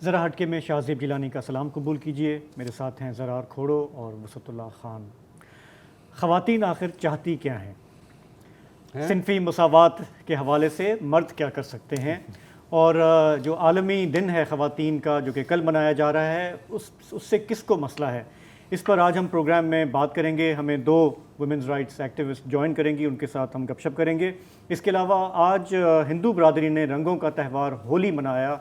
ذرا ہٹکے میں شاہزیب جیلانی کا سلام قبول کیجیے. میرے ساتھ ہیں زرار کھوڑو اور وسعت اللہ خان. خواتین آخر چاہتی کیا ہیں؟ صنفی مساوات کے حوالے سے مرد کیا کر سکتے ہیں؟ اور جو عالمی دن ہے خواتین کا جو کہ کل منایا جا رہا ہے اس سے کس کو مسئلہ ہے؟ اس پر آج ہم پروگرام میں بات کریں گے. ہمیں 2 ویمنز رائٹس ایکٹیوسٹ جوائن کریں گی, ان کے ساتھ ہم گپ شپ کریں گے. اس کے علاوہ آج ہندو برادری نے رنگوں کا تہوار ہولی منایا.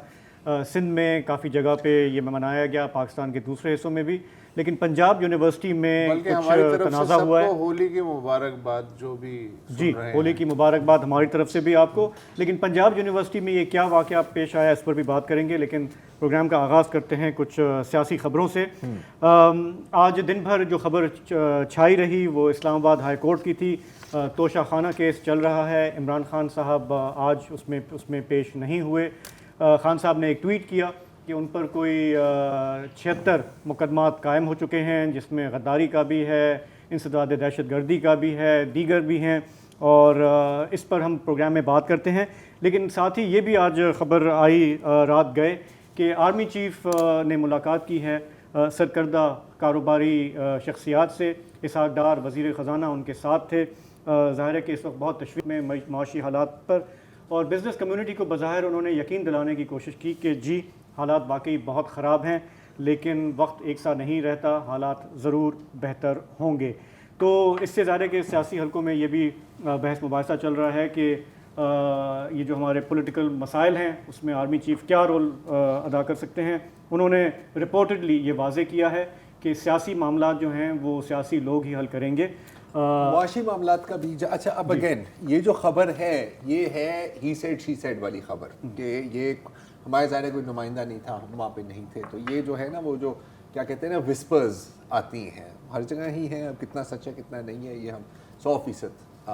سندھ میں کافی جگہ پہ یہ منایا گیا, پاکستان کے دوسرے حصوں میں بھی, لیکن پنجاب یونیورسٹی میں کچھ تنازع ہوا ہے. ہولی کی مبارکباد جو بھی جی, ہولی کی مبارکباد ہماری طرف سے بھی آپ کو. لیکن پنجاب یونیورسٹی میں یہ کیا واقعہ پیش آیا اس پر بھی بات کریں گے. لیکن پروگرام کا آغاز کرتے ہیں کچھ سیاسی خبروں سے. آج دن بھر جو خبر چھائی رہی وہ اسلام آباد ہائی کورٹ کی تھی. توشہ خانہ کیس چل رہا ہے. عمران خان صاحب آج اس میں پیش نہیں ہوئے. خان صاحب نے ایک ٹویٹ کیا کہ ان پر کوئی 76 مقدمات قائم ہو چکے ہیں, جس میں غداری کا بھی ہے, انسداد دہشت گردی کا بھی ہے, دیگر بھی ہیں, اور اس پر ہم پروگرام میں بات کرتے ہیں. لیکن ساتھ ہی یہ بھی آج خبر آئی رات گئے کہ آرمی چیف نے ملاقات کی ہے سرکردہ کاروباری شخصیات سے. اسحاق ڈار وزیر خزانہ ان کے ساتھ تھے. ظاہر ہے کہ اس وقت بہت تشویش میں معاشی حالات پر, اور بزنس کمیونٹی کو بظاہر انہوں نے یقین دلانے کی کوشش کی کہ جی حالات واقعی بہت خراب ہیں, لیکن وقت ایک سا نہیں رہتا, حالات ضرور بہتر ہوں گے. تو اس سے ظاہر ہے کہ سیاسی حلقوں میں یہ بھی بحث مباحثہ چل رہا ہے کہ یہ جو ہمارے پولیٹیکل مسائل ہیں اس میں آرمی چیف کیا رول ادا کر سکتے ہیں. انہوں نے رپورٹڈلی یہ واضح کیا ہے کہ سیاسی معاملات جو ہیں وہ سیاسی لوگ ہی حل کریں گے. معاشی معاملات کا بھی اچھا. اب اگین یہ جو خبر ہے یہ ہے ہی سیڈ شی سیڈ والی خبر, کہ یہ ہمارے ظاہر کوئی نمائندہ نہیں تھا, ہم وہاں پہ نہیں تھے, تو یہ جو ہے نا وہ جو کیا کہتے ہیں نا وسپرز آتی ہیں ہر جگہ ہی ہیں. اب کتنا سچ ہے کتنا نہیں ہے یہ ہم 100%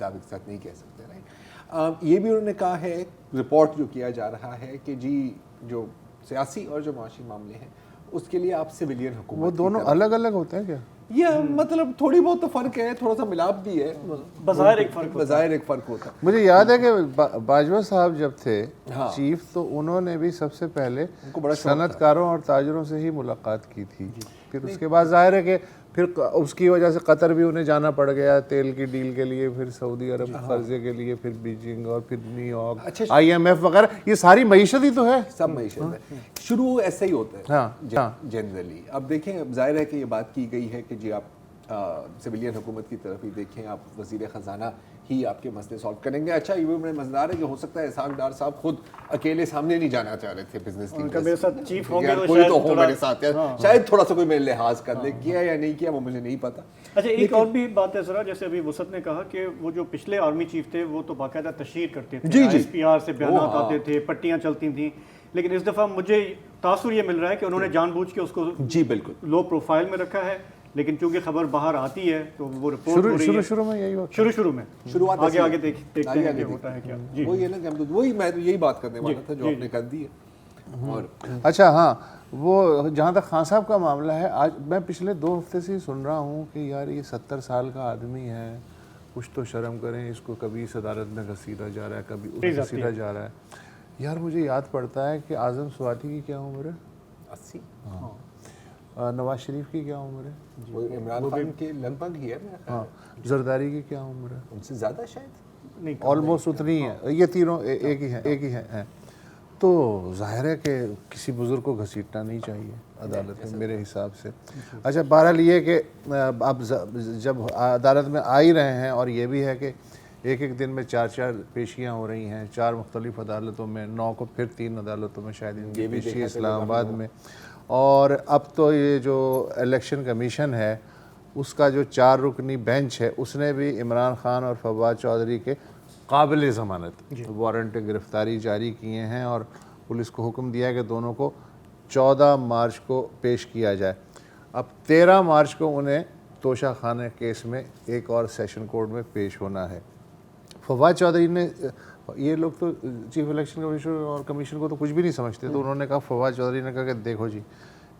دعوے کے ساتھ نہیں کہہ سکتے. رائٹ, یہ بھی انہوں نے کہا ہے, رپورٹ جو کیا جا رہا ہے کہ جی جو سیاسی اور جو معاشی معاملے ہیں اس کے لیے آپ سویلین حکومت, وہ دونوں الگ الگ ہوتے ہیں کیا؟ یہ مطلب تھوڑی بہت تو فرق ہے, تھوڑا سا ملاپ بھی ہے, بظاہر ایک فرق ہوتا ہے. مجھے یاد ہے کہ باجوہ صاحب جب تھے چیف تو انہوں نے بھی سب سے پہلے صنعت کاروں اور تاجروں سے ہی ملاقات کی تھی. پھر اس کے بعد ظاہر ہے کہ پھر اس کی وجہ سے قطر بھی انہیں جانا پڑ گیا تیل کی ڈیل کے لیے, پھر سعودی عرب قرضے کے لیے, پھر بیجنگ, اور پھر نیو یارک, IMF وغیرہ, یہ ساری معیشت ہی تو ہے. سب معیشت ہے. شروع ایسے ہی ہوتا ہے جنرلی. اب دیکھیں, ظاہر ہے کہ یہ بات کی گئی ہے کہ جی آپ سویلین حکومت کی طرف ہی دیکھیں, آپ وزیر خزانہ ہی آپ کے مسئلے سالو کریں گے. اچھا, یہ بھی بڑے مزیدار ہے کہ ہو سکتا ہے اسحاق ڈار صاحب خود اکیلے سامنے نہیں جانا چاہ رہے تھے بزنس کی, میرے ساتھ چیف ہوں گے کوئی تو ہو میرے ساتھ, شاید تھوڑا سا کوئی میرے لحاظ کر لے, کیا یا نہیں کیا وہ مجھے نہیں پتا. اچھا, ایک اور بھی بات ہے ذرا, جیسے ابھی وسعت نے کہا کہ وہ جو پچھلے آرمی چیف تھے وہ تو باقاعدہ تشہیر کرتے تھے, SPR سے بیانات آتے تھے, پٹیاں چلتی تھیں, لیکن اس دفعہ مجھے تاثر یہ مل رہا ہے کہ انہوں نے جان بوجھ کے اس کو جی بالکل لو پروفائل میں رکھا ہے. لیکن چونکہ خبر باہر آتی ہے تو وہ رپورٹ ہو رہی ہے شروع میں یہی ہوتا شروع میں آگے دیکھتے ہیں کہ ہوتا ہے کیا. وہی ہے نا, وہی میں یہی بات کرنے والا تھا جو آپ نے کر دی ہے. اور اچھا ہاں, وہ جہاں تک خان صاحب کا معاملہ ہے, آج میں پچھلے 2 ہفتے سے سن رہا ہوں کہ یار یہ 70 سال کا آدمی ہے, کچھ تو شرم کریں, اس کو کبھی اس عدالت میں گھسیٹا جا رہا ہے, کبھی اس گھسیٹا جا رہا ہے. یار مجھے یاد پڑتا ہے کہ اعظم سواتی کی کیا عمر ہے؟ 80. نواز شریف کی کیا عمر ہے؟ عمران خان کے لگ بھگ ہی ہے. ہاں, زرداری کی کیا عمر ہے؟ ان سے زیادہ شاید آلموسٹ اتنی ہے. یہ تینوں ایک ہی ہیں. تو ظاہر ہے کہ کسی بزرگ کو گھسیٹنا نہیں چاہیے عدالت میں میرے حساب سے. اچھا, بہرحال یہ کہ اب جب عدالت میں آ ہی رہے ہیں, اور یہ بھی ہے کہ ایک دن میں 4 پیشیاں ہو رہی ہیں 4 مختلف عدالتوں میں, 9 کو پھر 3 عدالتوں میں شاید ان کی پیشی ہے اسلام آباد میں. اور اب تو یہ جو الیکشن کمیشن ہے اس کا جو 4 رکنی بینچ ہے اس نے بھی عمران خان اور فواد چودھری کے قابل ضمانت وارنٹ گرفتاری جاری کیے ہیں, اور پولیس کو حکم دیا ہے کہ دونوں کو 14 مارچ کو پیش کیا جائے. اب 13 مارچ کو انہیں توشہ خانہ کیس میں ایک اور سیشن کورٹ میں پیش ہونا ہے. فواد چودھری نے, یہ لوگ تو چیف الیکشن کمیشن اور کمیشن کو تو کچھ بھی نہیں سمجھتے, تو انہوں نے کہا, فواد چودھری نے کہا کہ دیکھو جی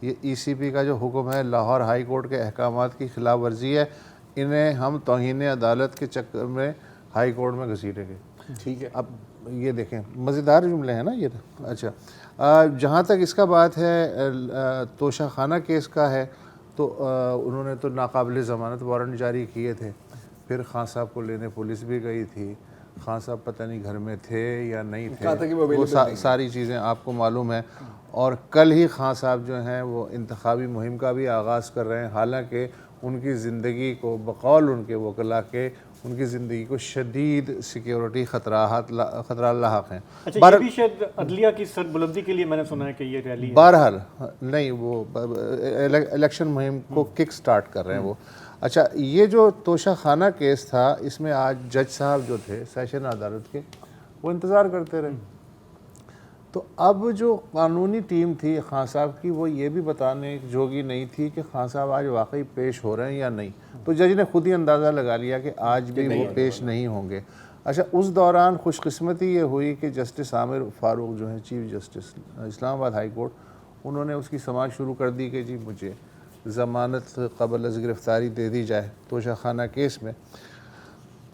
یہ ECP کا جو حکم ہے لاہور ہائی کورٹ کے احکامات کی خلاف ورزی ہے, انہیں ہم توہین عدالت کے چکر میں ہائی کورٹ میں گھسیٹیں گے. ٹھیک ہے. اب یہ دیکھیں مزیدار جملے ہیں نا یہ. اچھا جہاں تک اس کا بات ہے توشہ خانہ کیس کا ہے تو انہوں نے تو ناقابل ضمانت وارنٹ جاری کیے تھے. پھر خان صاحب کو لینے پولیس بھی گئی تھی. خان صاحب پتہ نہیں گھر میں تھے یا نہیں تھے, وہ ساری چیزیں آپ کو معلوم ہے. اور کل ہی خان صاحب جو ہیں وہ انتخابی مہم کا بھی آغاز کر رہے ہیں, حالانکہ ان کی زندگی کو بقول ان کے وکلاء کے ان کی زندگی کو شدید سیکیورٹی خطرات لاحق ہیں. اچھا یہ بھی شاید عدلیہ کی سر بلندی کے لیے میں نے سنا ہے کہ یہ ریلی ہے. بہرحال نہیں, وہ الیکشن مہم کو کک سٹارٹ کر رہے ہیں وہ. اچھا یہ جو توشہ خانہ کیس تھا اس میں آج جج صاحب جو تھے سیشن عدالت کے وہ انتظار کرتے رہے. تو اب جو قانونی ٹیم تھی خان صاحب کی وہ یہ بھی بتانے جوگی نہیں تھی کہ خان صاحب آج واقعی پیش ہو رہے ہیں یا نہیں. تو جج نے خود ہی اندازہ لگا لیا کہ آج بھی وہ پیش نہیں ہوں گے. اچھا اس دوران خوش قسمتی یہ ہوئی کہ جسٹس عامر فاروق جو ہیں چیف جسٹس اسلام آباد ہائی کورٹ, انہوں نے اس کی سماعت شروع کر دی کہ جی مجھے ضمانت قبل از گرفتاری دے دی جائے توشہ خانہ کیس میں.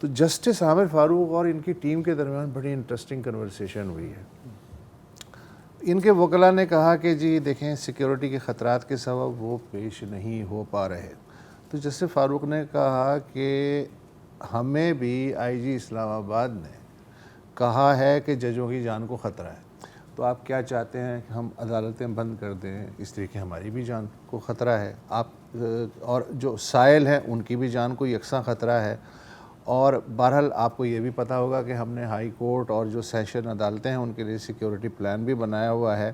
تو جسٹس عامر فاروق اور ان کی ٹیم کے درمیان بڑی انٹرسٹنگ کنورسیشن ہوئی ہے. ان کے وکلاء نے کہا کہ جی دیکھیں سیکیورٹی کے خطرات کے سبب وہ پیش نہیں ہو پا رہے. تو جسٹس فاروق نے کہا کہ ہمیں بھی آئی جی اسلام آباد نے کہا ہے کہ ججوں کی جان کو خطرہ ہے, تو آپ کیا چاہتے ہیں کہ ہم عدالتیں بند کر دیں اس طریقے ہماری بھی جان کو خطرہ ہے, آپ اور جو سائل ہیں ان کی بھی جان کو یکساں خطرہ ہے. اور بہرحال آپ کو یہ بھی پتہ ہوگا کہ ہم نے ہائی کورٹ اور جو سیشن عدالتیں ہیں ان کے لیے سیکیورٹی پلان بھی بنایا ہوا ہے,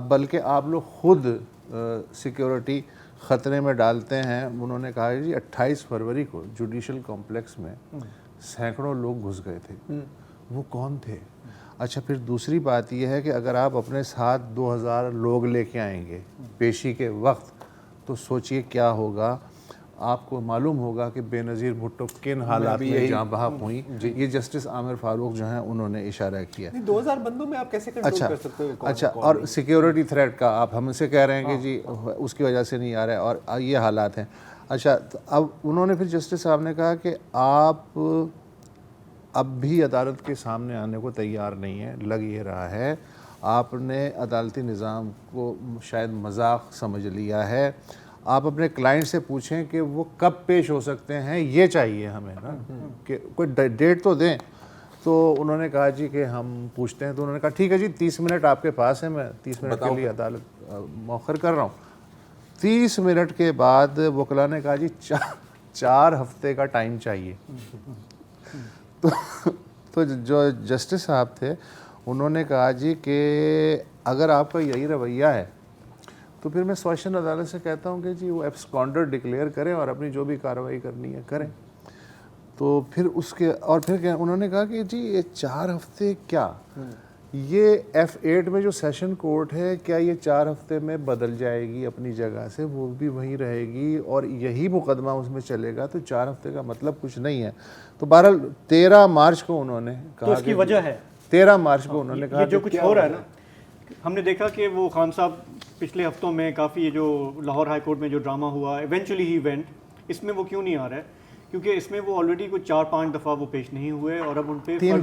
بلکہ آپ لوگ خود سیکیورٹی خطرے میں ڈالتے ہیں. انہوں نے کہا جی 28 فروری کو جوڈیشل کمپلیکس میں سینکڑوں لوگ گھس گئے تھے, وہ کون تھے؟ اچھا پھر دوسری بات یہ ہے کہ اگر آپ اپنے ساتھ 2000 لوگ لے کے آئیں گے پیشی کے وقت تو سوچئے کیا ہوگا. آپ کو معلوم ہوگا کہ بے نظیر بھٹو کن حالات میں جاں بحق ہوئیں. یہ جسٹس عامر فاروق جو ہیں انہوں نے اشارہ کیا. 2000 بندوں میں آپ کیسے کنٹرول کر سکتے ہو؟ اچھا اور سیکیورٹی تھریٹ کا آپ ہم سے کہہ رہے ہیں کہ جی اس کی وجہ سے نہیں آ رہا ہے اور یہ حالات ہیں. اچھا اب انہوں نے پھر جسٹس صاحب نے کہا کہ آپ اب بھی عدالت کے سامنے آنے کو تیار نہیں ہیں. لگ یہ رہا ہے آپ نے عدالتی نظام کو شاید مذاق سمجھ لیا ہے. آپ اپنے کلائنٹ سے پوچھیں کہ وہ کب پیش ہو سکتے ہیں, یہ چاہیے ہمیں نا, کہ کوئی ڈیٹ تو دیں. تو انہوں نے کہا جی کہ ہم پوچھتے ہیں. تو انہوں نے کہا ٹھیک ہے جی 30 منٹ آپ کے پاس ہے, میں 30 منٹ کے لیے عدالت مؤخر کر رہا ہوں. 30 منٹ کے بعد وکلاء نے کہا جی 4 ہفتے کا ٹائم چاہیے. تو جو جسٹس صاحب تھے انہوں نے کہا جی کہ اگر آپ کا یہی رویہ ہے تو پھر میں سیشن عدالت سے کہتا ہوں کہ جی وہ ایبسکانڈر ڈکلیئر کریں اور اپنی جو بھی کارروائی کرنی ہے کریں. تو پھر اس کے اور پھر انہوں نے کہا کہ جی یہ 4 ہفتے کیا, یہ F8 میں جو سیشن کورٹ ہے کیا یہ 4 ہفتے میں بدل جائے گی اپنی جگہ سے, وہ بھی وہیں رہے گی اور یہی مقدمہ اس میں چلے گا, تو 4 ہفتے کا مطلب کچھ نہیں ہے. تو بہرحال 13 مارچ کو انہوں نے کہا, تو اس کی وجہ ہے 13 مارچ کو انہوں نے کہا جو کچھ ہو رہا ہے نا, ہم نے دیکھا کہ وہ خان صاحب پچھلے ہفتوں میں کافی یہ جو لاہور ہائی کورٹ میں جو ڈرامہ ہوا ایونچولی ہی ایونٹ, اس میں وہ کیوں نہیں آ رہا ہے؟ کیونکہ اس میں وہ آلریڈی کوئی 4-5 دفعہ وہ پیش نہیں ہوئے اور اب ان پہ 3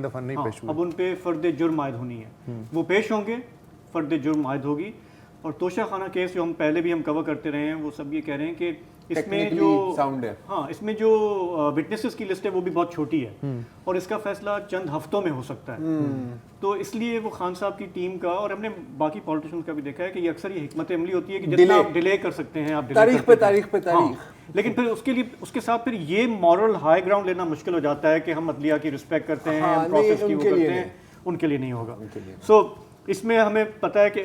دفعہ نہیں پیش ہوئے. اب ان پہ فرد جرم عائد ہونی ہے, وہ پیش ہوں گے, فرد جرم عائد ہوگی. اور توشہ خانہ کیس جو ہم پہلے بھی ہم کور کرتے رہے ہیں وہ سب یہ کہہ رہے ہیں کہ اس میں جو اس میں جو وٹنسز کی لسٹ ہے وہ بھی بہت چھوٹی ہے اور اس کا فیصلہ چند ہفتوں میں ہو سکتا ہے. تو اس لیے وہ خان صاحب کی ٹیم کا, اور ہم نے باقی پولیٹیشنز کا بھی دیکھا ہے کہ یہ اکثر یہ حکمت عملی ہوتی ہے کہ جتنا آپ ڈیلے کر سکتے ہیں آپ تاریخ پہ تاریخ. لیکن پھر اس کے لیے اس کے ساتھ پھر یہ مورل ہائی گراؤنڈ لینا مشکل ہو جاتا ہے کہ ہم عدلیہ کی رسپیکٹ کرتے ہیں, ہم پروسیس کی وہ کرتے ہیں, ان کے لیے نہیں ہوگا. سو اس میں ہمیں پتہ ہے کہ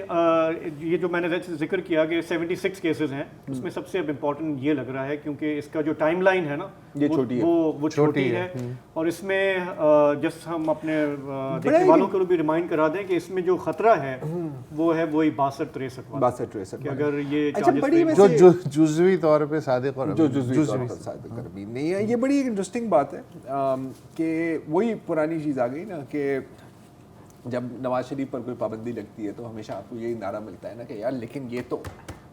یہ جو میں نے ذکر کیا کہ 76 کیسز ہیں, اس میں سب سے اب امپورٹنٹ یہ لگ رہا ہے کیونکہ اس کا جو ٹائم لائن ہے نا وہ چھوٹی ہے. اور اس میں جس ہم اپنے دیکھنے والوں کو بھی ریمائنڈ کرا دیں کہ اس میں جو خطرہ ہے وہ ہے وہی 62-63 والا, کہ اگر یہ جو جزوی طور پہ صادق اور بھی نہیں ہے. یہ بڑی ایک انٹرسٹنگ بات ہے کہ وہی پرانی چیز آ گئی نا کہ جب نواز شریف پر کوئی پابندی لگتی ہے تو ہمیشہ آپ کو یہی نعرہ ملتا ہے نا کہ یار لیکن یہ تو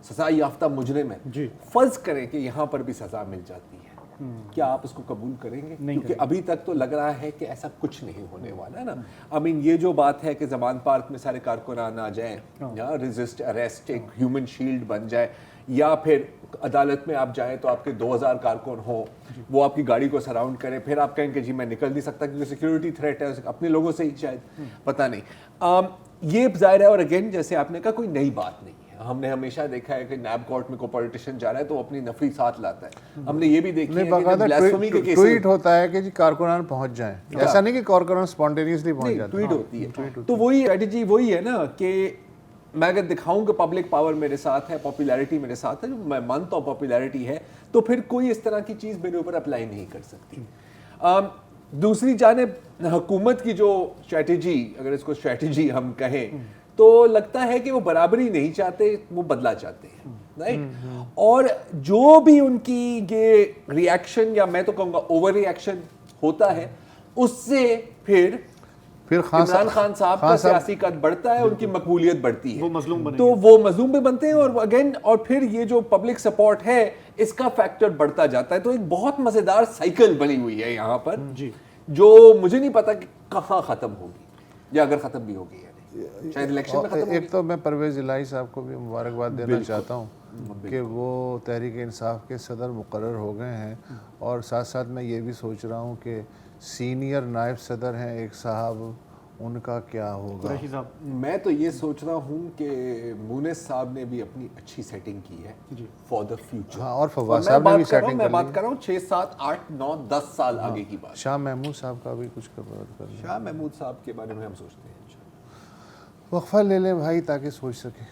سزا یافتہ مجرم ہے. فرض کریں کہ یہاں پر بھی سزا مل جاتی ہے کیا آپ اس کو قبول کریں گے؟ نہیں کیونکہ ابھی تک تو لگ رہا ہے کہ ایسا کچھ نہیں ہونے والا ہے نا. I mean یہ جو بات ہے کہ زمان پارک میں سارے کارکنان آ جائیں یا ریزسٹ اریسٹ ایک ہیومن شیلڈ بن جائے, یا پھر عدالت میں آپ جائیں تو آپ کے 2000 کارکن ہوں, وہ آپ کی گاڑی کو سراؤنڈ کریں, پھر آپ کہیں کہ جی میں نکل نہیں سکتا کیونکہ سیکیورٹی تھریٹ ہے اپنے لوگوں سے ہی, شاید پتہ نہیں. یہ ظاہر ہے, اور اگین جیسے آپ نے کہا کوئی نئی بات نہیں ہے. ہم نے ہمیشہ دیکھا ہے کہ نیب کورٹ میں کوئی پولیٹیشین جا رہا ہے تو وہ اپنی نفری ساتھ لاتا ہے. ہم نے یہ بھی دیکھی ہے کہ بلاسفیمی کے کیسز ٹویٹ ہوتا ہے کہ جی کارکنان پہنچ جائیں, ایسا نہیں کہ کارکنان سپونٹینیسلی پہنچ جاتے ہیں, ٹویٹ ہوتی ہے. تو وہی اسٹریٹجی وہی ہے نا کہ میں اگر دکھاؤں کہ پبلک پاور میرے ساتھ ہے, پاپولیرٹی میرے ساتھ ہے, جو میں مانتا ہوں پاپولیرٹی ہے, تو پھر کوئی اس طرح کی چیز میرے اوپر اپلائی نہیں کر سکتی. دوسری جانب حکومت کی جو اسٹریٹجی, اگر اس کو اسٹریٹجی ہم کہیں, تو لگتا ہے کہ وہ برابری نہیں چاہتے, وہ بدلا چاہتے ہیں, رائٹ. اور جو بھی ان کی یہ ریئیکشن, یا میں تو کہوں گا اوور ریئیکشن ہوتا ہے, اس سے پھر عمران خان صاحب کا سیاسی قد بڑھتا ہے, ان کی مقبولیت بڑھتی ہے, وہ مظلوم بنے, تو وہ مظلوم بھی بنتے ہیں, اور اگین اور پھر یہ جو پبلک سپورٹ ہے اس کا فیکٹر بڑھتا جاتا ہے. تو ایک بہت مزیدار سائیکل بنی ہوئی ہے یہاں پر, جو مجھے نہیں پتا کہ کہاں ختم ہوگی, یا اگر ختم بھی ہوگی شاید الیکشن میں ختم ہوگی. ایک تو میں پرویز الہی صاحب کو بھی مبارکباد دینا چاہتا ہوں کہ وہ تحریک انصاف کے صدر مقرر ہو گئے ہیں, اور ساتھ ساتھ میں یہ بھی سوچ رہا ہوں کہ سینئر نائب صدر ہیں ایک صاحب, ان کا کیا ہوگا. میں تو یہ سوچ رہا ہوں کہ مونس صاحب نے بھی اپنی اچھی سیٹنگ کی ہے فار دا فیوچر. ہاں, اور فواز صاحب نے بھی سیٹنگ کر لی. میں بات کر رہا ہوں 6 7 8 9 10 سال آگے کی بات. شاہ محمود صاحب کا بھی کچھ کر شاہ محمود صاحب کے بارے میں ہم سوچتے ہیں. وقفہ لے لیں بھائی تاکہ سوچ سکیں.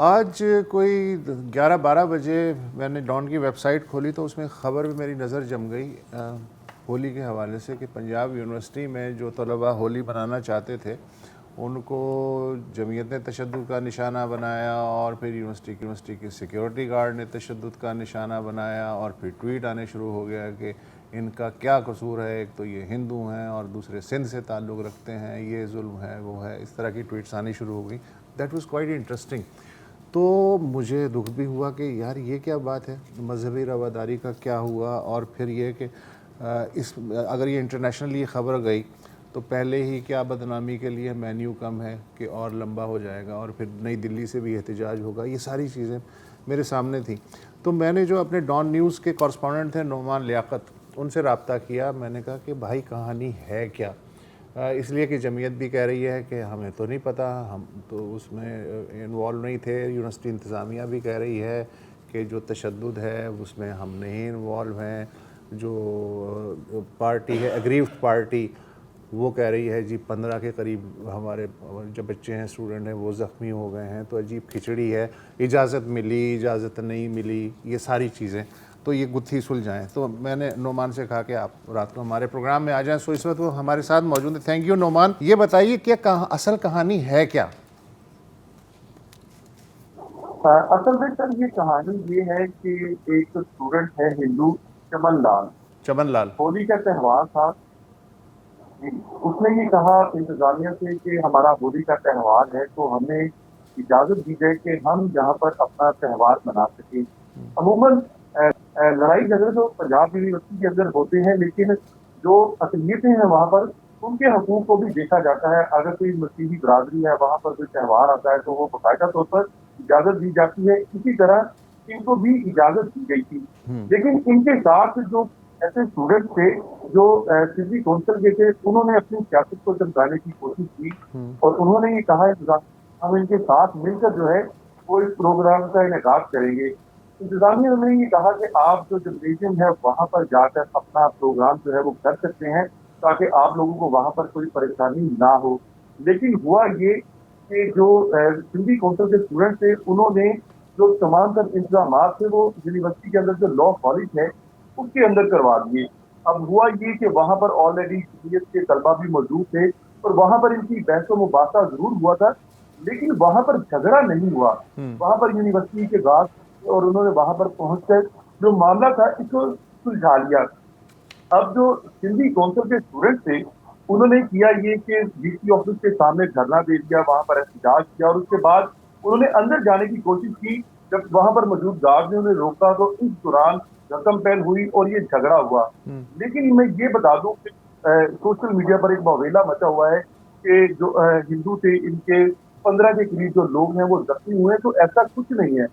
آج کوئی 11-12 بجے میں نے ڈان کی ویب سائٹ کھولی تو اس میں خبر بھی میری نظر جم گئی ہولی کے حوالے سے, کہ پنجاب یونیورسٹی میں جو طلباء ہولی منانا چاہتے تھے ان کو جمعیت نے تشدد کا نشانہ بنایا, اور پھر یونیورسٹی کے سیکیورٹی گارڈ نے تشدد کا نشانہ بنایا, اور پھر ٹویٹ آنے شروع ہو گیا کہ ان کا کیا قصور ہے, ایک تو یہ ہندو ہیں اور دوسرے سندھ سے تعلق رکھتے ہیں, یہ ظلم ہے وہ ہے, اس طرح کی ٹویٹس آنی شروع ہو گئی. That was quite interesting. تو مجھے دکھ بھی ہوا کہ یار یہ کیا بات ہے, مذہبی رواداری کا کیا ہوا. اور پھر یہ کہ اگر یہ انٹرنیشنلی خبر گئی تو پہلے ہی کیا بدنامی کے لیے مینیو کم ہے کہ اور لمبا ہو جائے گا, اور پھر نئی دلی سے بھی احتجاج ہوگا. یہ ساری چیزیں میرے سامنے تھیں. تو میں نے جو اپنے ڈان نیوز کے کورسپونڈنٹ تھے نعمان لیاقت, ان سے رابطہ کیا. میں نے کہا کہ بھائی کہانی ہے کیا, اس لیے کہ جمعیت بھی کہہ رہی ہے کہ ہمیں تو نہیں پتہ, ہم تو اس میں انوالو نہیں تھے. یونیورسٹی انتظامیہ بھی کہہ رہی ہے کہ جو تشدد ہے اس میں ہم نہیں انوالو ہیں. جو پارٹی ہے اگریوڈ پارٹی, وہ کہہ رہی ہے جی 15 کے قریب ہمارے جو بچے ہیں اسٹوڈنٹ ہیں وہ زخمی ہو گئے ہیں. تو عجیب کھچڑی ہے, اجازت ملی اجازت نہیں ملی, یہ ساری چیزیں, تو یہ گتھی سلجھائیں. تو میں نے نعمان سے کہا کہ آپ رات کو ہمارے پروگرام میں آ جائیں. سو اس وقت وہ ہمارے ساتھ موجود ہیں. Thank you Noman. یہ بتائیے کہ اصل کہانی ہے کیا؟ اصل میں سر یہ کہانی یہ ہے کہ ایک اسٹوڈنٹ ہے ہندو, چمن لال, ہولی کا تہوار تھا. اس نے یہ کہا انتظامیہ سے کہ ہمارا ہولی کا تہوار ہے تو ہمیں اجازت دی جائے کہ ہم یہاں پر اپنا تہوار منا سکیں. عموماً لڑائی جھگڑے تو پنجاب یونیورسٹی کے اندر ہوتے ہیں, لیکن جو اقلیتیں ہیں وہاں پر ان کے حقوق کو بھی دیکھا جاتا ہے. اگر کوئی مسیحی برادری ہے وہاں پر کوئی تہوار آتا ہے تو وہ باقاعدہ طور پر اجازت دی جاتی ہے. اسی طرح ان کو بھی اجازت دی گئی تھی. لیکن ان کے ساتھ جو ایسے اسٹوڈنٹ تھے جو سندھی کونسل کے تھے, انہوں نے اپنی سیاست کو چمکانے کی کوشش کی, اور انہوں نے یہ کہا ہم ان کے ساتھ مل کر جو ہے وہ اس پروگرام کا انعقاد کریں گے. انتظامیہ نے یہ کہا کہ آپ جو جمنیزیم ہے وہاں پر جا کر اپنا پروگرام جو ہے وہ کر سکتے ہیں تاکہ آپ لوگوں کو وہاں پر کوئی پریشانی نہ ہو. لیکن ہوا یہ کہ جو سندھی کونسل کے اسٹوڈنٹ تھے انہوں نے جو تمام تر انتظامات تھے وہ یونیورسٹی کے اندر جو لا کالج ہے اس کے اندر کروا دیے. اب ہوا یہ کہ وہاں پر آلریڈی جمعیت کے طلبا بھی موجود تھے, اور وہاں پر ان کی بحث و مباحثہ ضرور ہوا تھا, لیکن وہاں پر جھگڑا نہیں ہوا. وہاں پر یونیورسٹی کے گارڈ اور انہوں نے وہاں پر پہنچ کر جو معاملہ تھا اس کو سلجھا لیا. اب جو سندھی کونسل کے اسٹوڈنٹ تھے انہوں نے کیا یہ کہ ڈی سی آفس کے سامنے دھرنا دے دیا, وہاں پر احتجاج کیا, اور اس کے بعد انہوں نے اندر جانے کی کوشش کی. جب وہاں پر موجود گارڈ نے انہیں روکا تو اس دوران رقم پہل ہوئی اور یہ جھگڑا ہوا. لیکن میں یہ بتا دوں کہ سوشل میڈیا پر ایک بویلا مچا ہوا ہے کہ جو ہندو تھے ان کے 15 کے قریب جو لوگ ہیں وہ زخمی ہوئے. تو ایسا کچھ نہیں ہے.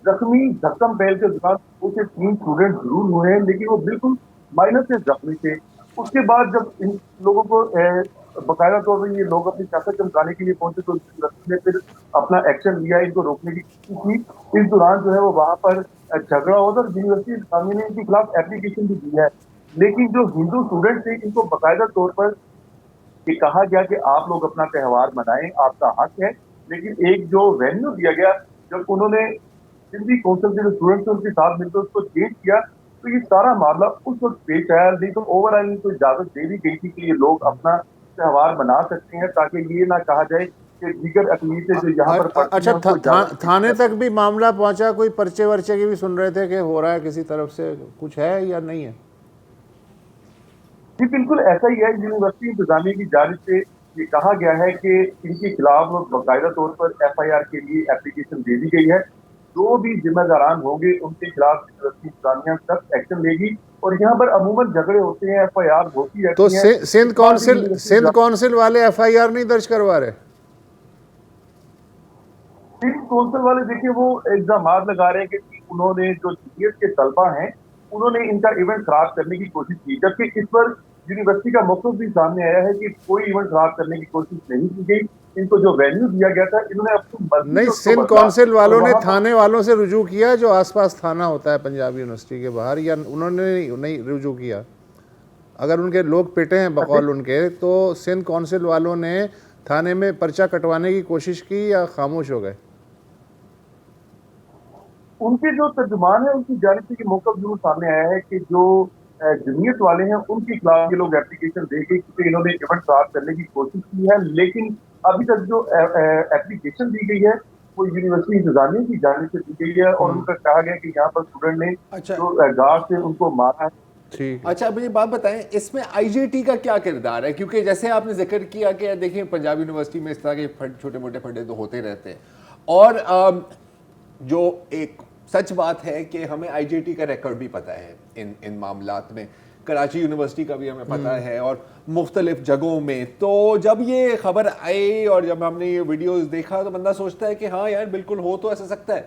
زخمی دھکم پہل کے دوران 2 سے 3 اسٹوڈنٹ ضرور ہوئے ہیں لیکن وہ بالکل مائنر سے زخمی تھے. اس کے بعد جب ان لوگوں کو باقاعدہ طور پر یہ لوگ اپنی طاقت چمکانے کے لیے پہنچے تو نے پھر اپنا ایکشن لیا, ان کو روکنے کی کوشش کی. اس دوران جو ہے وہ وہاں پر جھگڑا ہوا اور یونیورسٹی انتظامیہ نے ان کے خلاف اپلیکیشن بھی دی ہے. لیکن جو ہندو اسٹوڈنٹ تھے ان کو باقاعدہ طور پر یہ کہا گیا کہ آپ لوگ اپنا تہوار منائیں, آپ کا حق ہے. لیکن ایک جو وینیو دیا گیا, جب انہوں نے سندھی کونسل کے جو اسٹوڈنٹ تھے ان کے ساتھ مل کر اس کو چینج کیا تو یہ سارا معاملہ اس وقت پیش آیا. نہیں تو اوور آل ان کو اجازت دے دی گئی تھی کہ یہ لوگ اپنا تہوار منا سکتے ہیں تاکہ یہ نہ کہا جائے کہ دیگر اقلیتیں جو یہاں پر. اچھا, تھانے تک بھی معاملہ پہنچا؟ کوئی پرچے ورچے کی بھی سن رہے تھے کہ ہو رہا ہے کسی طرف سے, کچھ ہے یا نہیں ہے؟ جی بالکل ایسا ہی ہے. یونیورسٹی انتظامیہ کی جانب سے یہ کہا گیا ہے کہ ان کے خلاف باقاعدہ طور پر FIR کے لیے اپلیکیشن دے دی گئی ہے. جو بھی ذمہ داران ہوں گے ان کے خلاف یونیورسٹی انتظامیہ سخت ایکشن لے گی. اور یہاں پر عموماً جھگڑے ہوتے ہیں, FIR ہوتی رہتی ہیں. تو سندھ کونسل والے FIR نہیں درج کروا رہے؟ سندھ کونسل والے دیکھیں وہ الزامات لگا رہے ہیں کہ انہوں نے جو GS کے طلبہ ہیں انہوں نے ان کا ایونٹ خراب کرنے کی کوشش کی, جبکہ اس پر یونیورسٹی کا موقف بھی سامنے آیا ہے کہ کوئی ایونٹ خراب کرنے کی کوشش نہیں کی گئی. ان کو جو وینیو دیا گیا تھا انہوں نے اپنی مرضی نہیں, سندھ کونسل والوں نے تھانے والوں سے رجوع کیا جو آس پاس تھانہ ہوتا ہے پنجاب یونیورسٹی کے باہر, یا انہوں نے نہیں رجوع کیا؟ اگر ان کے لوگ پٹے ہیں بقول ان کے, تو سندھ کونسل والوں نے تھانے میں پرچہ کٹوانے کی کوشش کی یا خاموش ہو گئے؟ ان کے جو ترجمان ہیں ان کی جانب سے یہ موقف ضرور سامنے آیا ہے کہ جو جمعیت والے ہیں ان کے خلاف یہ لوگ اپلیکیشن دے گئے کیونکہ انہوں نے ایونٹ خراب کرنے کی کوشش کی ہے. لیکن ابھی تک جو اپلیکیشن دی گئی ہے وہ یونیورسٹی انتظامیہ کی جانب سے دی گئی ہے اور ان کا کہا گیا کہ یہاں پر اسٹوڈنٹ نے جو گارڈ سے ان کو مارا ہے. اچھا مجھے بات بتائیں, اس میں IJT کا کیا کردار ہے؟ کیونکہ جیسے آپ نے ذکر کیا کہ دیکھیں پنجاب یونیورسٹی میں اس طرح کے چھوٹے موٹے پھڈے تو ہوتے رہتے ہیں, اور جو ایک سچ بات ہے کہ ہمیں IJT کا ریکارڈ بھی پتہ ہے ان معاملات میں. کراچی یونیورسٹی کا بھی ہمیں پتہ ہے اور مختلف جگہوں میں. تو جب یہ خبر آئی اور جب ہم نے یہ ویڈیوز دیکھا تو بندہ سوچتا ہے کہ ہاں یار بالکل ہو تو ایسا سکتا ہے.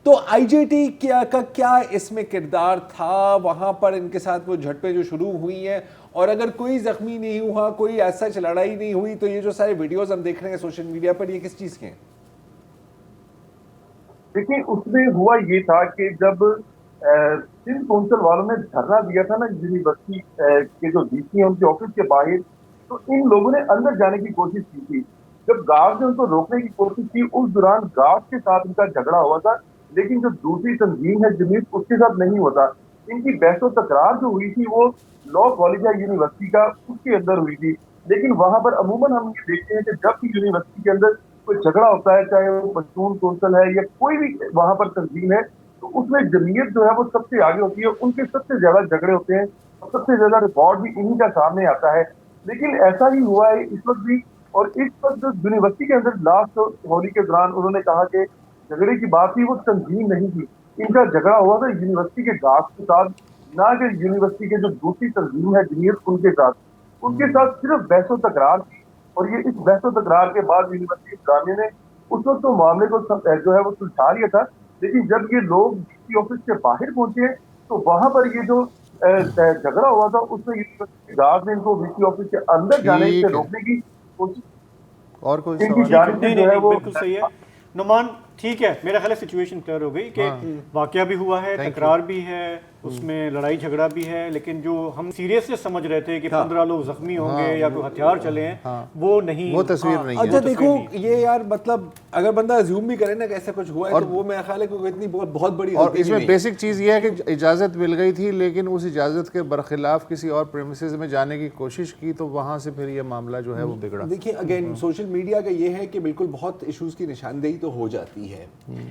تو IJT کا کیا اس میں کردار تھا وہاں پر؟ ان کے ساتھ وہ جھڑپیں جو شروع ہوئی ہیں, اور اگر کوئی زخمی نہیں ہوا, کوئی ایسا لڑائی نہیں ہوئی, تو یہ جو سارے ویڈیوز ہم دیکھ رہے ہیں سوشل میڈیا پر یہ کس چیز کے ہیں؟ دیکھیں اس میں ہوا یہ تھا کہ جب سندھ کونسل والوں نے دھرنا دیا تھا نا یونیورسٹی کے جو DC ہیں ان کے آفس کے باہر, تو ان لوگوں نے اندر جانے کی کوشش کی تھی. جب گارڈ نے ان کو روکنے کی کوشش کی اس دوران گارڈ کے ساتھ ان کا جھگڑا ہوا تھا, لیکن جو دوسری تنظیم ہے جمعیت اس کے ساتھ نہیں ہوتا. ان کی بحث و تکرار جو ہوئی تھی وہ لا کالج ہے یونیورسٹی کا, اس کے اندر ہوئی تھی. لیکن وہاں پر عموماً ہم یہ دیکھتے ہیں کہ جب بھی یونیورسٹی کے اندر کوئی جھگڑا ہوتا ہے, چاہے وہ پشتون کونسل ہے یا کوئی بھی وہاں پر تنظیم ہے, تو اس میں جمعیت جو ہے وہ سب سے آگے ہوتی ہے. ان کے سب سے زیادہ جھگڑے ہوتے ہیں اور سب سے زیادہ ریکارڈ بھی انہی کا سامنے آتا ہے. لیکن ایسا ہی ہوا ہے اس وقت بھی, اور اس وقت جو یونیورسٹی کے اندر لاسٹ ہولی کے دوران انہوں نے کہا کہ جھگڑے کی بات تھی وہ تنظیم نہیں تھی, ان کا جھگڑا ہوا تھا یونیورسٹی کے گارڈ کے ساتھ, نہ کہ یونیورسٹی کے جو دوسری تنظیم ہے جمعیت ان کے ساتھ. ان کے ساتھ صرف بحث و تکرار تھی, اور یہ اس بحث و تکرار کے بعد یونیورسٹی انتظامیہ نے اس وقت تو معاملے کو جو ہے وہ سلجھا لیا تھا. لیکن جب یہ لوگ DC آفس کے باہر پہنچے تو وہاں پر یہ جو جھگڑا ہوا تھا اس میں یونیورسٹی گارڈ نے ان کو DC آفس کے اندر جانے سے روکنے کی کوشش. اور کوئی ان کی جانب سے جو ہے وہ بالکل صحیح ہے. نعمان ٹھیک ہے, میرا خیال ہے سچویشن کلیئر ہو گئی کہ واقعہ بھی ہوا ہے, تکرار بھی ہے, اس میں لڑائی جھگڑا بھی ہے, لیکن جو ہم سیریسنس سمجھ رہے تھے کہ 15 لوگ زخمی ہوں گے یا کوئی ہتھیار چلے ہیں, وہ نہیں, وہ تصویر نہیں ہے. اچھا دیکھو یہ یار مطلب اگر بندہ ازیوم بھی کرے نا کہ ایسا کچھ ہوا ہے تو وہ میرا خیال ہے کہ اتنی بہت بڑی اور اس میں بیسک چیز یہ ہے کہ اجازت مل گئی تھی, لیکن اس اجازت کے برخلاف کسی اور پریمیسز میں جانے کی کوشش کی, تو وہاں سے پھر یہ معاملہ جو ہے وہ بگڑا. دیکھیں اگین سوشل میڈیا کا یہ ہے کہ بالکل بہت ایشوز کی نشاندہی تو ہو جاتی ہے,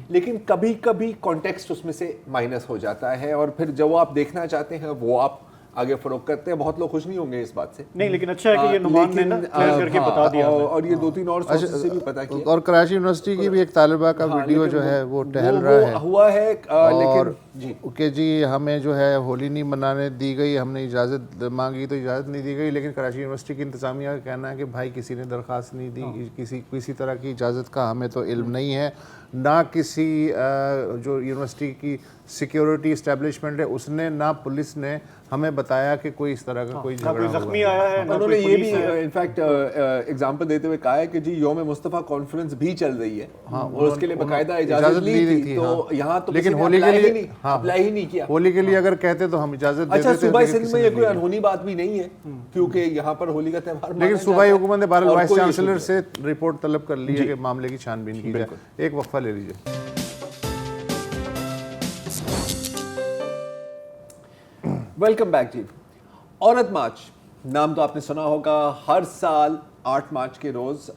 لیکن کبھی کبھی کانٹیکسٹ اس میں سے مائنس ہو جاتا ہے, اور پھر جو آپ دیکھنا چاہتے ہیں وہ آپ آگے فروخت کرتے ہیں. بہت لوگ خوش نہیں ہوں گے اس بات سے. نہیں لیکن اچھا ہے کہ یہ نعمان نے نا کلیئر کر کے بتا دیا, اور یہ 2-3 اور سورسز سے بھی پتا کیا. اور کراچی یونیورسٹی کی بھی ایک طالبہ کا ویڈیو جو ہے وہ ٹہل رہا ہے ہوا ہے, لیکن کہ جی ہمیں جو ہے ہولی نہیں منانے دی گئی, ہم نے اجازت مانگی تو اجازت نہیں دی گئی, لیکن کراچی یونیورسٹی کی انتظامیہ کا کہنا ہے کہ بھائی کسی نے درخواست نہیں دی, کسی طرح کی اجازت کا ہمیں تو علم نہیں ہے, نہ کسی جو یونیورسٹی کی سیکیورٹی اسٹیبلشمنٹ ہے اس نے, نہ پولیس نے ہمیں بتایا کہ کوئی اس طرح کا کوئی جھگڑا زخمی آیا ہے. انہوں نے یہ بھی انفیکٹ ایگزامپل دیتے ہوئے کہا ہے کہ جی یوم مصطفیٰ کانفرنس بھی چل رہی ہے اور اس کے لیے باقاعدہ اجازت لی تھی, تو یہاں تو لیکن ہولی کے لیے اپلائی ہی نہیں کیا. ہولی کے لیے اگر کہتے تو ہم اجازت دیتے. اچھا صوبائی سندھ میں یہ کوئی انہونی بات بھی نہیں ہے کیونکہ یہاں پر ہولی کا تہوار, لیکن صوبائی حکومت نے بہرحال وائس چانسلر سے رپورٹ طلب کر لی ہے کہ معاملے کی چھان بین کی جائے. ایک وقفہ لے لیجیے. ویلکم بیک جی. عورت مارچ نام تو آپ نے سنا ہوگا. ہر سال 8 مارچ کے روز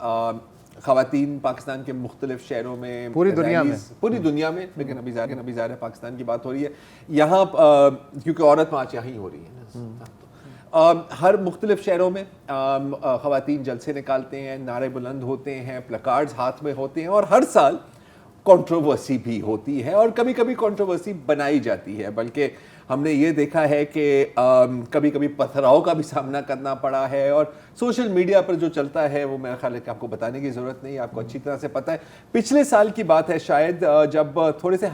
خواتین پاکستان کے مختلف شہروں میں, پوری دنیا میں, لیکن ابھی ظاہر ہے پاکستان کی بات ہو رہی ہے یہاں کیونکہ عورت مارچ یہاں ہی ہو رہی ہے. ہر مختلف شہروں میں خواتین جلسے نکالتے ہیں, نعرے بلند ہوتے ہیں, پلکارڈز ہاتھ میں ہوتے ہیں, اور ہر سال کنٹروورسی بھی ہوتی ہے اور کبھی کبھی کنٹروورسی بنائی جاتی ہے. بلکہ ہم نے یہ دیکھا ہے کہ کبھی کبھی پتھراؤ کا بھی سامنا کرنا پڑا ہے, اور سوشل میڈیا پر جو چلتا ہے وہ میرا خیال ہے کہ آپ کو بتانے کی ضرورت نہیں, آپ کو اچھی طرح سے پتہ ہے. پچھلے سال کی بات ہے شاید, جب تھوڑے سے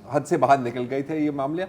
حد سے باہر نکل گئے تھے یہ معاملہ,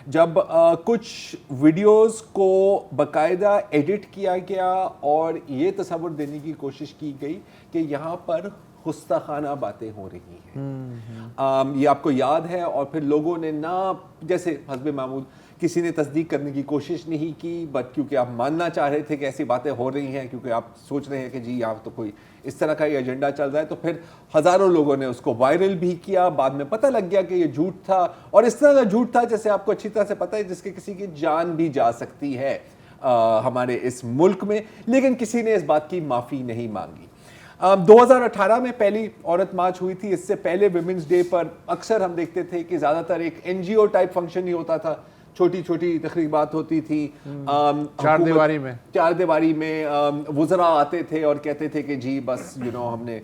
جب کچھ ویڈیوز کو باقاعدہ ایڈٹ کیا گیا اور یہ تصور دینے کی کوشش کی گئی کہ یہاں پر گستاخانہ باتیں ہو رہی ہیں. یہ آپ کو یاد ہے, اور پھر لوگوں نے نہ جیسے حسب معمول کسی نے تصدیق کرنے کی کوشش نہیں کی, بٹ کیونکہ آپ ماننا چاہ رہے تھے کہ ایسی باتیں ہو رہی ہیں, کیونکہ آپ سوچ رہے ہیں کہ جی یہاں تو کوئی اس طرح کا یہ ایجنڈا چل رہا ہے, تو پھر ہزاروں لوگوں نے اس کو وائرل بھی کیا. بعد میں پتہ لگ گیا کہ یہ جھوٹ تھا, اور اس طرح کا جھوٹ تھا جیسے آپ کو اچھی طرح سے پتہ ہے جس کے کسی کی جان بھی جا سکتی ہے ہمارے اس ملک میں, لیکن کسی نے اس بات کی معافی نہیں مانگی. 2018 میں پہلی عورت مارچ ہوئی تھی. اس سے پہلے ویمنز ڈے پر اکثر ہم دیکھتے تھے کہ زیادہ تر ایک NGO ٹائپ فنکشن ہی ہوتا تھا, چھوٹی چھوٹی تقریبات ہوتی تھی, چار دیواری میں وزراء آتے تھے اور کہتے تھے کہ جی بس ہم نے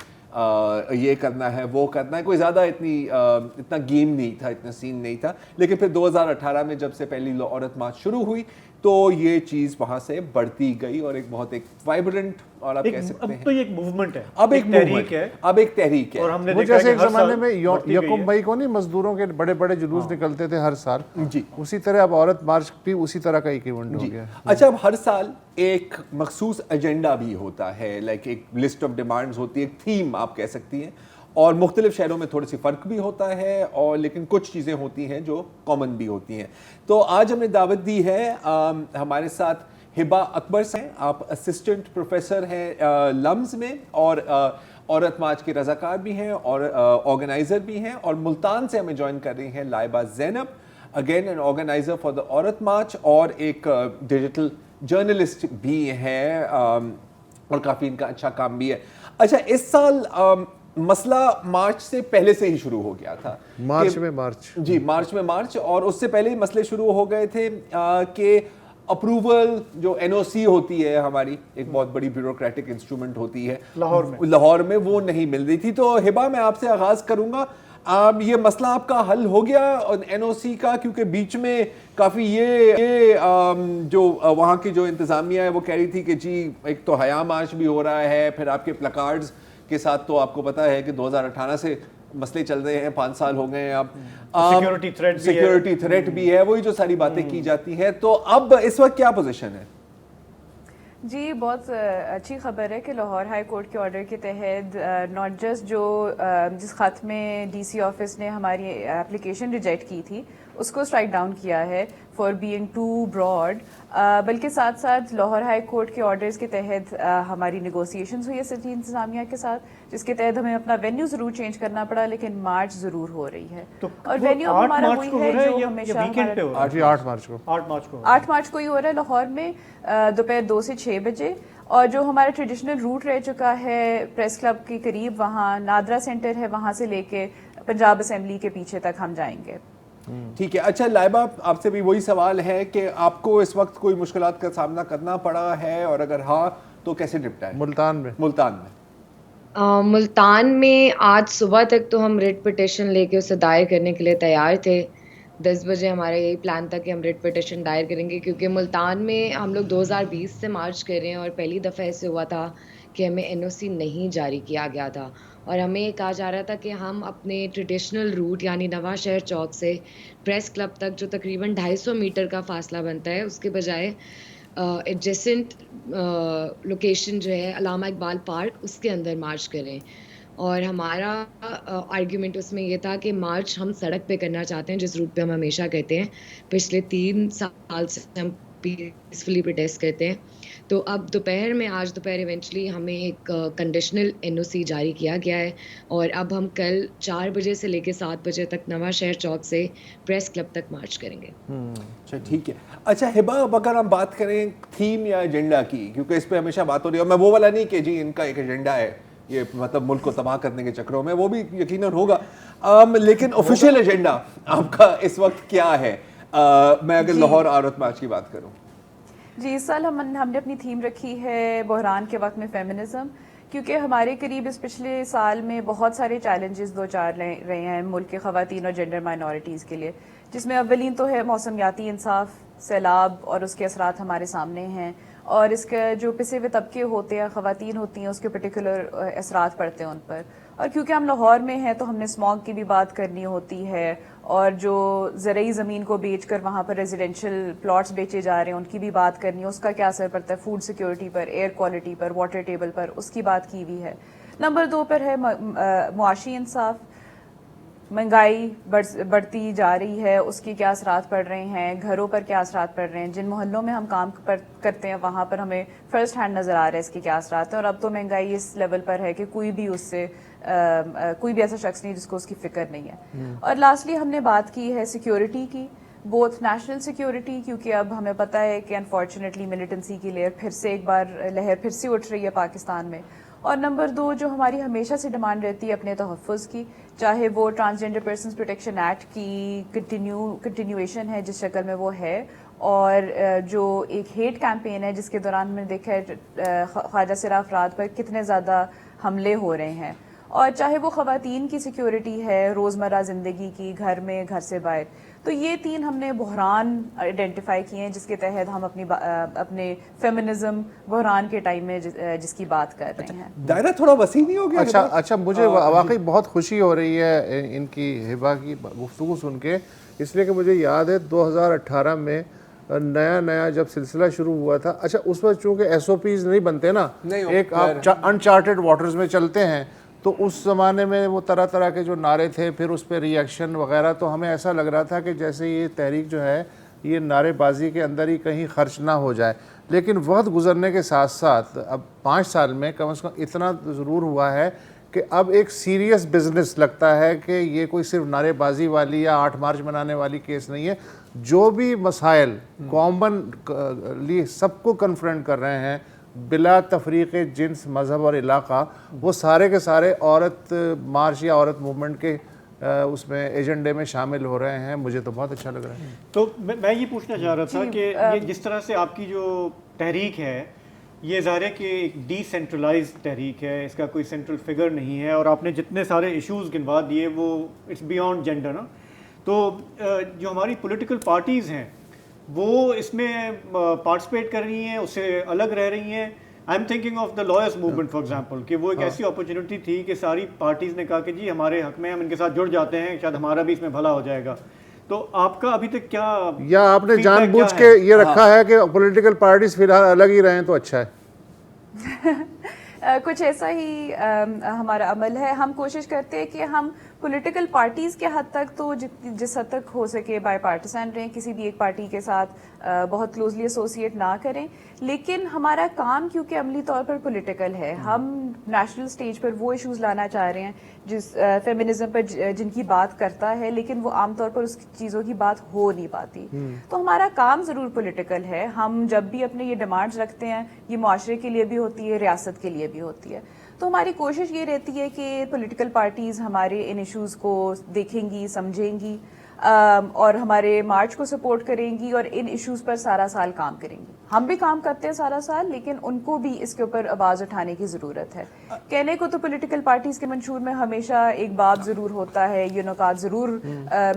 یہ کرنا ہے وہ کرنا ہے. کوئی زیادہ اتنا گیم نہیں تھا, اتنا سین نہیں تھا. لیکن پھر 2018 میں جب سے پہلی عورت مارچ شروع ہوئی تو یہ چیز وہاں سے بڑھتی گئی اور ایک بہت وائبرنٹ, اور آپ کہہ سکتے ہیں اب تو یہ ایک موومنٹ ہے, اب ایک تحریک ہے, اب ایک تحریک ہے. اور ہم نے وہ جیسے ایک زمانے میں یکم مئی کو نہیں مزدوروں کے بڑے بڑے جلوس نکلتے تھے ہر سال, جی اسی طرح اب عورت مارچ بھی اسی طرح کا ایک ایونٹ ہو گیا. اچھا, اب ہر سال ایک مخصوص ایجنڈا بھی ہوتا ہے, لائک ایک لسٹ آف ڈیمانڈز ہوتی ہے, ایک تھیم آپ کہہ سکتی ہیں, اور مختلف شہروں میں تھوڑی سی فرق بھی ہوتا ہے, اور لیکن کچھ چیزیں ہوتی ہیں جو کامن بھی ہوتی ہیں. تو آج ہم نے دعوت دی ہے, ہمارے ساتھ ہبا اکبر سے, آپ اسسٹنٹ پروفیسر ہیں لمز میں, اور عورت مارچ کے رضاکار بھی ہیں اور آرگنائزر بھی ہیں, اور ملتان سے ہمیں جوائن کر رہی ہیں Laiba Zainab, again an organizer for the Aurat March, اور ایک ڈیجیٹل جرنلسٹ بھی ہیں, اور کافی ان کا اچھا کام بھی ہے. اچھا, اس سال مسئلہ مارچ سے پہلے سے ہی شروع ہو گیا تھا, مارچ میں مارچ, اور اس سے پہلے ہی مسئلے شروع ہو گئے تھے کہ اپروول جو NOC ہوتی ہے ہماری, ایک بہت بڑی بیوروکریٹک انسٹرومنٹ ہوتی ہے لاہور میں, وہ نہیں مل رہی تھی. تو ہبا میں آپ سے آغاز کروں گا, یہ مسئلہ آپ کا حل ہو گیا NOC کا, کیونکہ بیچ میں کافی یہ جو وہاں کی جو انتظامیہ ہے وہ کہہ رہی تھی کہ جی ایک تو حیا مارچ بھی ہو رہا ہے, پھر آپ کے پلکارڈز کے ساتھ تو آپ کو پتا ہے کہ 2018 سے مسئلے چل رہے ہیں, 5 سال ہو گئے ہیں, اب سیکیورٹی تھریٹ بھی ہے, وہی جو ساری باتیں کی جاتی ہیں. تو اب اس وقت کیا پوزیشن ہے؟ جی بہت اچھی خبر ہے کہ لاہور ہائی کورٹ کے آرڈر کے تحت ناٹ جسٹ جس خط میں ڈی سی آفس نے ہماری اپلیکیشن ریجیکٹ کی تھی اس کو اسٹرائک ڈاؤن کیا ہے فار بینگ ٹو براڈ, بلکہ ساتھ ساتھ لاہور ہائی کورٹ کے آرڈرز کے تحت ہماری نیگوسیشنز ہوئی ہے سٹی انتظامیہ کے ساتھ, جس کے تحت ہمیں اپنا وینیو ضرور چینج کرنا پڑا, لیکن مارچ ضرور ہو رہی ہے. اور وینیو ہمارا وہی ہے جو ہمیشہ 8 مارچ کو ہی ہو رہا ہے لاہور میں, دوپہر 2 سے 6 بجے. اور جو ہمارا ٹریڈیشنل روٹ رہ چکا ہے پریس کلب کے قریب, وہاں نادرا سینٹر ہے, وہاں سے لے کے پنجاب اسمبلی کے پیچھے تک ہم جائیں گے. ٹھیک ہے. اچھا لائبہ آپ سے بھی وہی سوال ہے کہ آپ کو اس وقت کوئی مشکلات کا سامنا کرنا پڑا ہے اور اگر ہاں تو کیسے نپٹا ہے؟ ملتان میں آج صبح تک تو ہم ریٹ پٹیشن لے کے اسے دائر کرنے کے لیے تیار تھے. 10 بجے ہمارا یہی پلان تھا کہ ہم ریٹ پٹیشن دائر کریں گے, کیونکہ ملتان میں ہم لوگ 2020 سے مارچ کر رہے ہیں اور پہلی دفعہ ایسے ہوا تھا کہ ہمیں NOC نہیں جاری کیا گیا تھا, اور ہمیں یہ کہا جا رہا تھا کہ ہم اپنے ٹریڈیشنل روٹ یعنی نواں شہر چوک سے پریس کلب تک جو تقریباً 250 میٹر کا فاصلہ بنتا ہے, اس کے بجائے ایڈجسنٹ لوکیشن جو ہے علامہ اقبال پارک اس کے اندر مارچ کریں. اور ہمارا آرگیومنٹ اس میں یہ تھا کہ مارچ ہم سڑک پہ کرنا چاہتے ہیں, جس روٹ پہ ہم ہمیشہ کہتے ہیں. پچھلے 3 سال سے ہم پیسفلی پروٹیسٹ کرتے ہیں. تو اب دوپہر میں آج دوپہر ایونچولی ہمیں ایک کنڈیشنل NOC جاری کیا گیا ہے, اور اب ہم کل 4 بجے سے لے کے 7 بجے تک نواں شہر چوک سے پریس کلب تک مارچ کریں گے. اچھا ٹھیک ہے. اچھا ہبا, اگر ہم بات کریں تھیم یا ایجنڈا کی, کیونکہ اس پہ ہمیشہ بات ہو رہی ہے, اور میں وہ والا نہیں کہ جی ان کا ایک ایجنڈا ہے یہ مطلب ملک کو تباہ کرنے کے چکروں میں, وہ بھی یقیناً ہوگا, لیکن آفیشیل ایجنڈا آپ کا اس وقت کیا ہے؟ میں اگر لاہور عورت مارچ کی بات کروں. جی اس سال ہم نے اپنی تھیم رکھی ہے بحران کے وقت میں فیمنزم, کیونکہ ہمارے قریب اس پچھلے سال میں بہت سارے چیلنجز دو چار رہے ہیں ملک کے خواتین اور جینڈر مائنورٹیز کے لیے, جس میں اولین تو ہے موسمیاتی انصاف, سیلاب اور اس کے اثرات ہمارے سامنے ہیں, اور اس کے جو پسے ہوئے طبقے ہوتے ہیں, خواتین ہوتی ہیں, اس کے پرٹیکولر اثرات پڑتے ہیں ان پر. اور کیونکہ ہم لاہور میں ہیں تو ہم نے اسموگ کی بھی بات کرنی ہوتی ہے, اور جو زرعی زمین کو بیچ کر وہاں پر ریزیڈینشیل پلاٹس بیچے جا رہے ہیں ان کی بھی بات کرنی ہے, اس کا کیا اثر پڑتا ہے فوڈ سیکیورٹی پر, ایئر کوالٹی پر, واٹر ٹیبل پر, اس کی بات کی ہوئی ہے. نمبر 2 پر ہے معاشی انصاف, مہنگائی بڑھتی جا رہی ہے, اس کی کیا اثرات پڑ رہے ہیں, گھروں پر کیا اثرات پڑ رہے ہیں, جن محلوں میں ہم کام کرتے ہیں وہاں پر ہمیں فرسٹ ہینڈ نظر آ رہا ہے اس کے کیا اثرات ہیں. اور اب تو مہنگائی اس لیول پر ہے کہ کوئی بھی ایسا شخص نہیں جس کو اس کی فکر نہیں ہے. اور لاسٹلی ہم نے بات کی ہے سیکیورٹی کی, بوتھ نیشنل سیکیورٹی, کیونکہ اب ہمیں پتہ ہے کہ انفارچونیٹلی ملیٹنسی کی لہر پھر سے اٹھ رہی ہے پاکستان میں. اور نمبر 2 جو ہماری ہمیشہ سے ڈیمانڈ رہتی ہے اپنے تحفظ کی, چاہے وہ ٹرانسجینڈر پرسنز پروٹیکشن ایکٹ کی کنٹینیویشن ہے جس شکل میں وہ ہے, اور جو ایک ہیٹ کیمپین ہے جس کے دوران میں نے دیکھا ہے خواجہ سرا افراد پر کتنے زیادہ حملے ہو رہے ہیں, اور چاہے وہ خواتین کی سیکیورٹی ہے روزمرہ زندگی کی, گھر میں گھر سے باہر. تو یہ 3 ہم نے بحران آئیڈینٹیفائی کیے ہیں جس کے تحت ہم اپنے فیمنزم بحران کے ٹائم میں جس کی بات کر رہے ہیں. دائرہ تھوڑا وسیع نہیں ہو گیا؟ اچھا مجھے واقعی بہت خوشی ہو رہی ہے ان کی ہبا کی گفتگو سن کے, اس لیے کہ مجھے یاد ہے 2018 میں نیا جب سلسلہ شروع ہوا تھا. اچھا اس وقت چونکہ SOPs نہیں بنتے نا, ایک آپ انچارٹڈ واٹرز میں چلتے ہیں, تو اس زمانے میں وہ طرح کے جو نعرے تھے, پھر اس پہ ری ایکشن وغیرہ, تو ہمیں ایسا لگ رہا تھا کہ جیسے یہ تحریک جو ہے یہ نعرے بازی کے اندر ہی کہیں خرچ نہ ہو جائے. لیکن وقت گزرنے کے ساتھ ساتھ اب 5 سال میں کم از کم اتنا ضرور ہوا ہے کہ اب ایک سیریس بزنس لگتا ہے کہ یہ کوئی صرف نعرے بازی والی یا 8 مارچ منانے والی کیس نہیں ہے. جو بھی مسائل کامن سب کو کنفرنٹ کر رہے ہیں بلا تفریق جنس, مذہب اور علاقہ, وہ سارے کے سارے عورت مارچ یا عورت موومنٹ کے اس میں ایجنڈے میں شامل ہو رہے ہیں. مجھے تو بہت اچھا لگ رہا ہے. تو میں یہ پوچھنا چاہ رہا تھا کہ جس طرح سے آپ کی جو تحریک ہے یہ ظاہر ہے کہ ایک ڈی سینٹرلائز تحریک ہے, اس کا کوئی سینٹرل فگر نہیں ہے, اور آپ نے جتنے سارے ایشوز گنوا دیے وہ اٹس بیانڈ جینڈر نا. تو جو ہماری پولیٹیکل پارٹیز ہیں وہ اس میں پارٹیسپیٹ کر رہی ہیں, اس سے الگ رہ رہی ہیں. I am thinking of the lawyers movement for example, کہ وہ ایک ایسی اپرچونیٹی تھی کہ ساری پارٹیز نے کہا کہ جی ہمارے حق میں, ہم ان کے ساتھ جڑ جاتے ہیں, شاید ہمارا بھی اس میں بھلا ہو جائے گا. تو آپ کا ابھی تک کیا, یا آپ نے جان بوجھ کے یہ رکھا ہے کہ پولیٹیکل پارٹیز فی الحال الگ ہی رہیں تو اچھا ہے؟ کچھ ایسا ہی ہمارا عمل ہے. ہم کوشش کرتے ہیں کہ ہم پولیٹیکل پارٹیز کے حد تک تو جس حد تک ہو سکے بائی پارٹیسن رہیں, کسی بھی ایک پارٹی کے ساتھ بہت کلوزلی ایسوسیٹ نہ کریں. لیکن ہمارا کام کیونکہ عملی طور پر پولیٹیکل ہے, ہم نیشنل سٹیج پر وہ ایشوز لانا چاہ رہے ہیں جس فیمنزم پر جن کی بات کرتا ہے, لیکن وہ عام طور پر اس چیزوں کی بات ہو نہیں پاتی. تو ہمارا کام ضرور پولیٹیکل ہے. ہم جب بھی اپنے یہ ڈیمانڈز رکھتے ہیں یہ معاشرے کے لیے بھی ہوتی ہے, ریاست کے لیے بھی ہوتی ہے. تو ہماری کوشش یہ رہتی ہے کہ پولیٹیکل پارٹیز ہمارے ان ایشوز کو دیکھیں گی, سمجھیں گی, اور ہمارے مارچ کو سپورٹ کریں گی اور ان ایشوز پر سارا سال کام کریں گی. ہم بھی کام کرتے ہیں سارا سال, لیکن ان کو بھی اس کے اوپر آواز اٹھانے کی ضرورت ہے. کہنے کو تو پولیٹیکل پارٹیز کے منشور میں ہمیشہ ایک باب ضرور ہوتا ہے, یہ نکات ضرور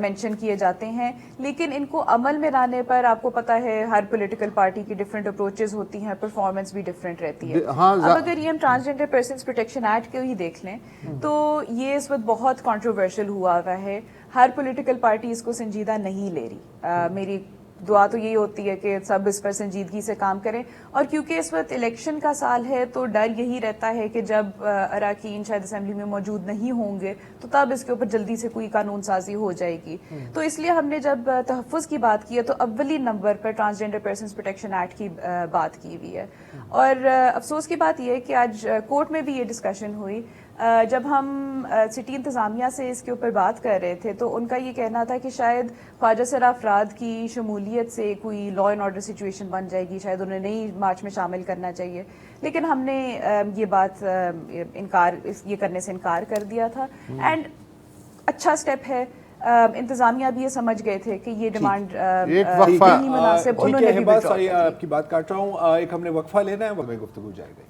مینشن کیے جاتے ہیں, لیکن ان کو عمل میں لانے پر آپ کو پتہ ہے ہر پولیٹیکل پارٹی کی ڈفرینٹ اپروچز ہوتی ہیں, پرفارمنس بھی ڈفرینٹ رہتی ہے. اب اگر یہ ہم ٹرانسجینڈر پرسنس پروٹیکشن ایکٹ کو ہی دیکھ لیں تو یہ اس وقت بہت کنٹروورشل ہوا ہوا ہے. ہر پولیٹیکل پارٹی اس کو سنجیدہ نہیں لے رہی. میری دعا تو یہی ہوتی ہے کہ سب اس پر سنجیدگی سے کام کریں, اور کیونکہ اس وقت الیکشن کا سال ہے تو ڈر یہی رہتا ہے کہ جب اراکین شاید اسمبلی میں موجود نہیں ہوں گے تو تب اس کے اوپر جلدی سے کوئی قانون سازی ہو جائے گی. تو اس لیے ہم نے جب تحفظ کی بات کی ہے تو اولی نمبر پر ٹرانسجینڈر پرسنس پروٹیکشن ایکٹ کی بات کی ہوئی ہے. اور افسوس کی بات یہ ہے کہ آج کورٹ میں بھی یہ ڈسکشن ہوئی. جب ہم سٹی انتظامیہ سے اس کے اوپر بات کر رہے تھے تو ان کا یہ کہنا تھا کہ شاید خواجہ سرا افراد کی شمولیت سے کوئی لا اینڈ آرڈر سچویشن بن جائے گی, شاید انہیں نہیں مارچ میں شامل کرنا چاہیے, لیکن ہم نے یہ بات یہ کرنے سے انکار کر دیا تھا. اینڈ اچھا سٹیپ ہے, انتظامیہ بھی یہ سمجھ گئے تھے کہ یہ ڈیمانڈ نہیں مناسب, انہوں نے بھی سوری آپ کی بات کاٹ رہا ہوں, ایک ہم نے وقفہ لینا ہے, وہ گفتگو جائے گی.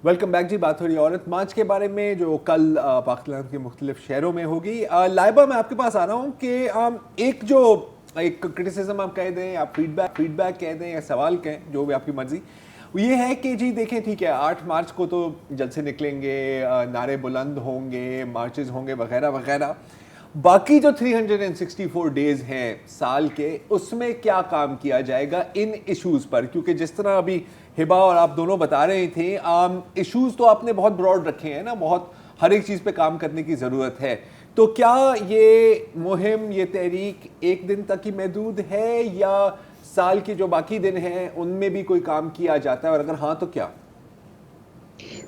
ویلکم بیک جی. بات ہو رہی ہے عورت مارچ کے بارے میں جو کل پاکستان کے مختلف شہروں میں ہوگی. لائبہ میں آپ کے پاس آ رہا ہوں کہ ایک کرٹیسزم آپ کہہ دیں, آپ فیڈ بیک کہہ دیں یا سوال کہیں, جو بھی آپ کی مرضی, یہ ہے کہ جی دیکھیں ٹھیک ہے 8 مارچ کو تو جلسے نکلیں گے, نعرے بلند ہوں گے, مارچز ہوں گے وغیرہ وغیرہ, باقی جو 364 ڈیز ہیں سال کے, اس میں کیا کام کیا جائے گا ان ایشوز پر؟ کیونکہ جس طرح ابھی ہبا اور آپ دونوں بتا رہے تھے, ایشوز تو آپ نے بہت براڈ رکھے ہیں نا, بہت ہر ایک چیز پہ کام کرنے کی ضرورت ہے. تو کیا یہ مہم, یہ تحریک ایک دن تک ہی محدود ہے یا سال کے جو باقی دن ہیں ان میں بھی کوئی کام کیا جاتا ہے, اور اگر ہاں تو کیا؟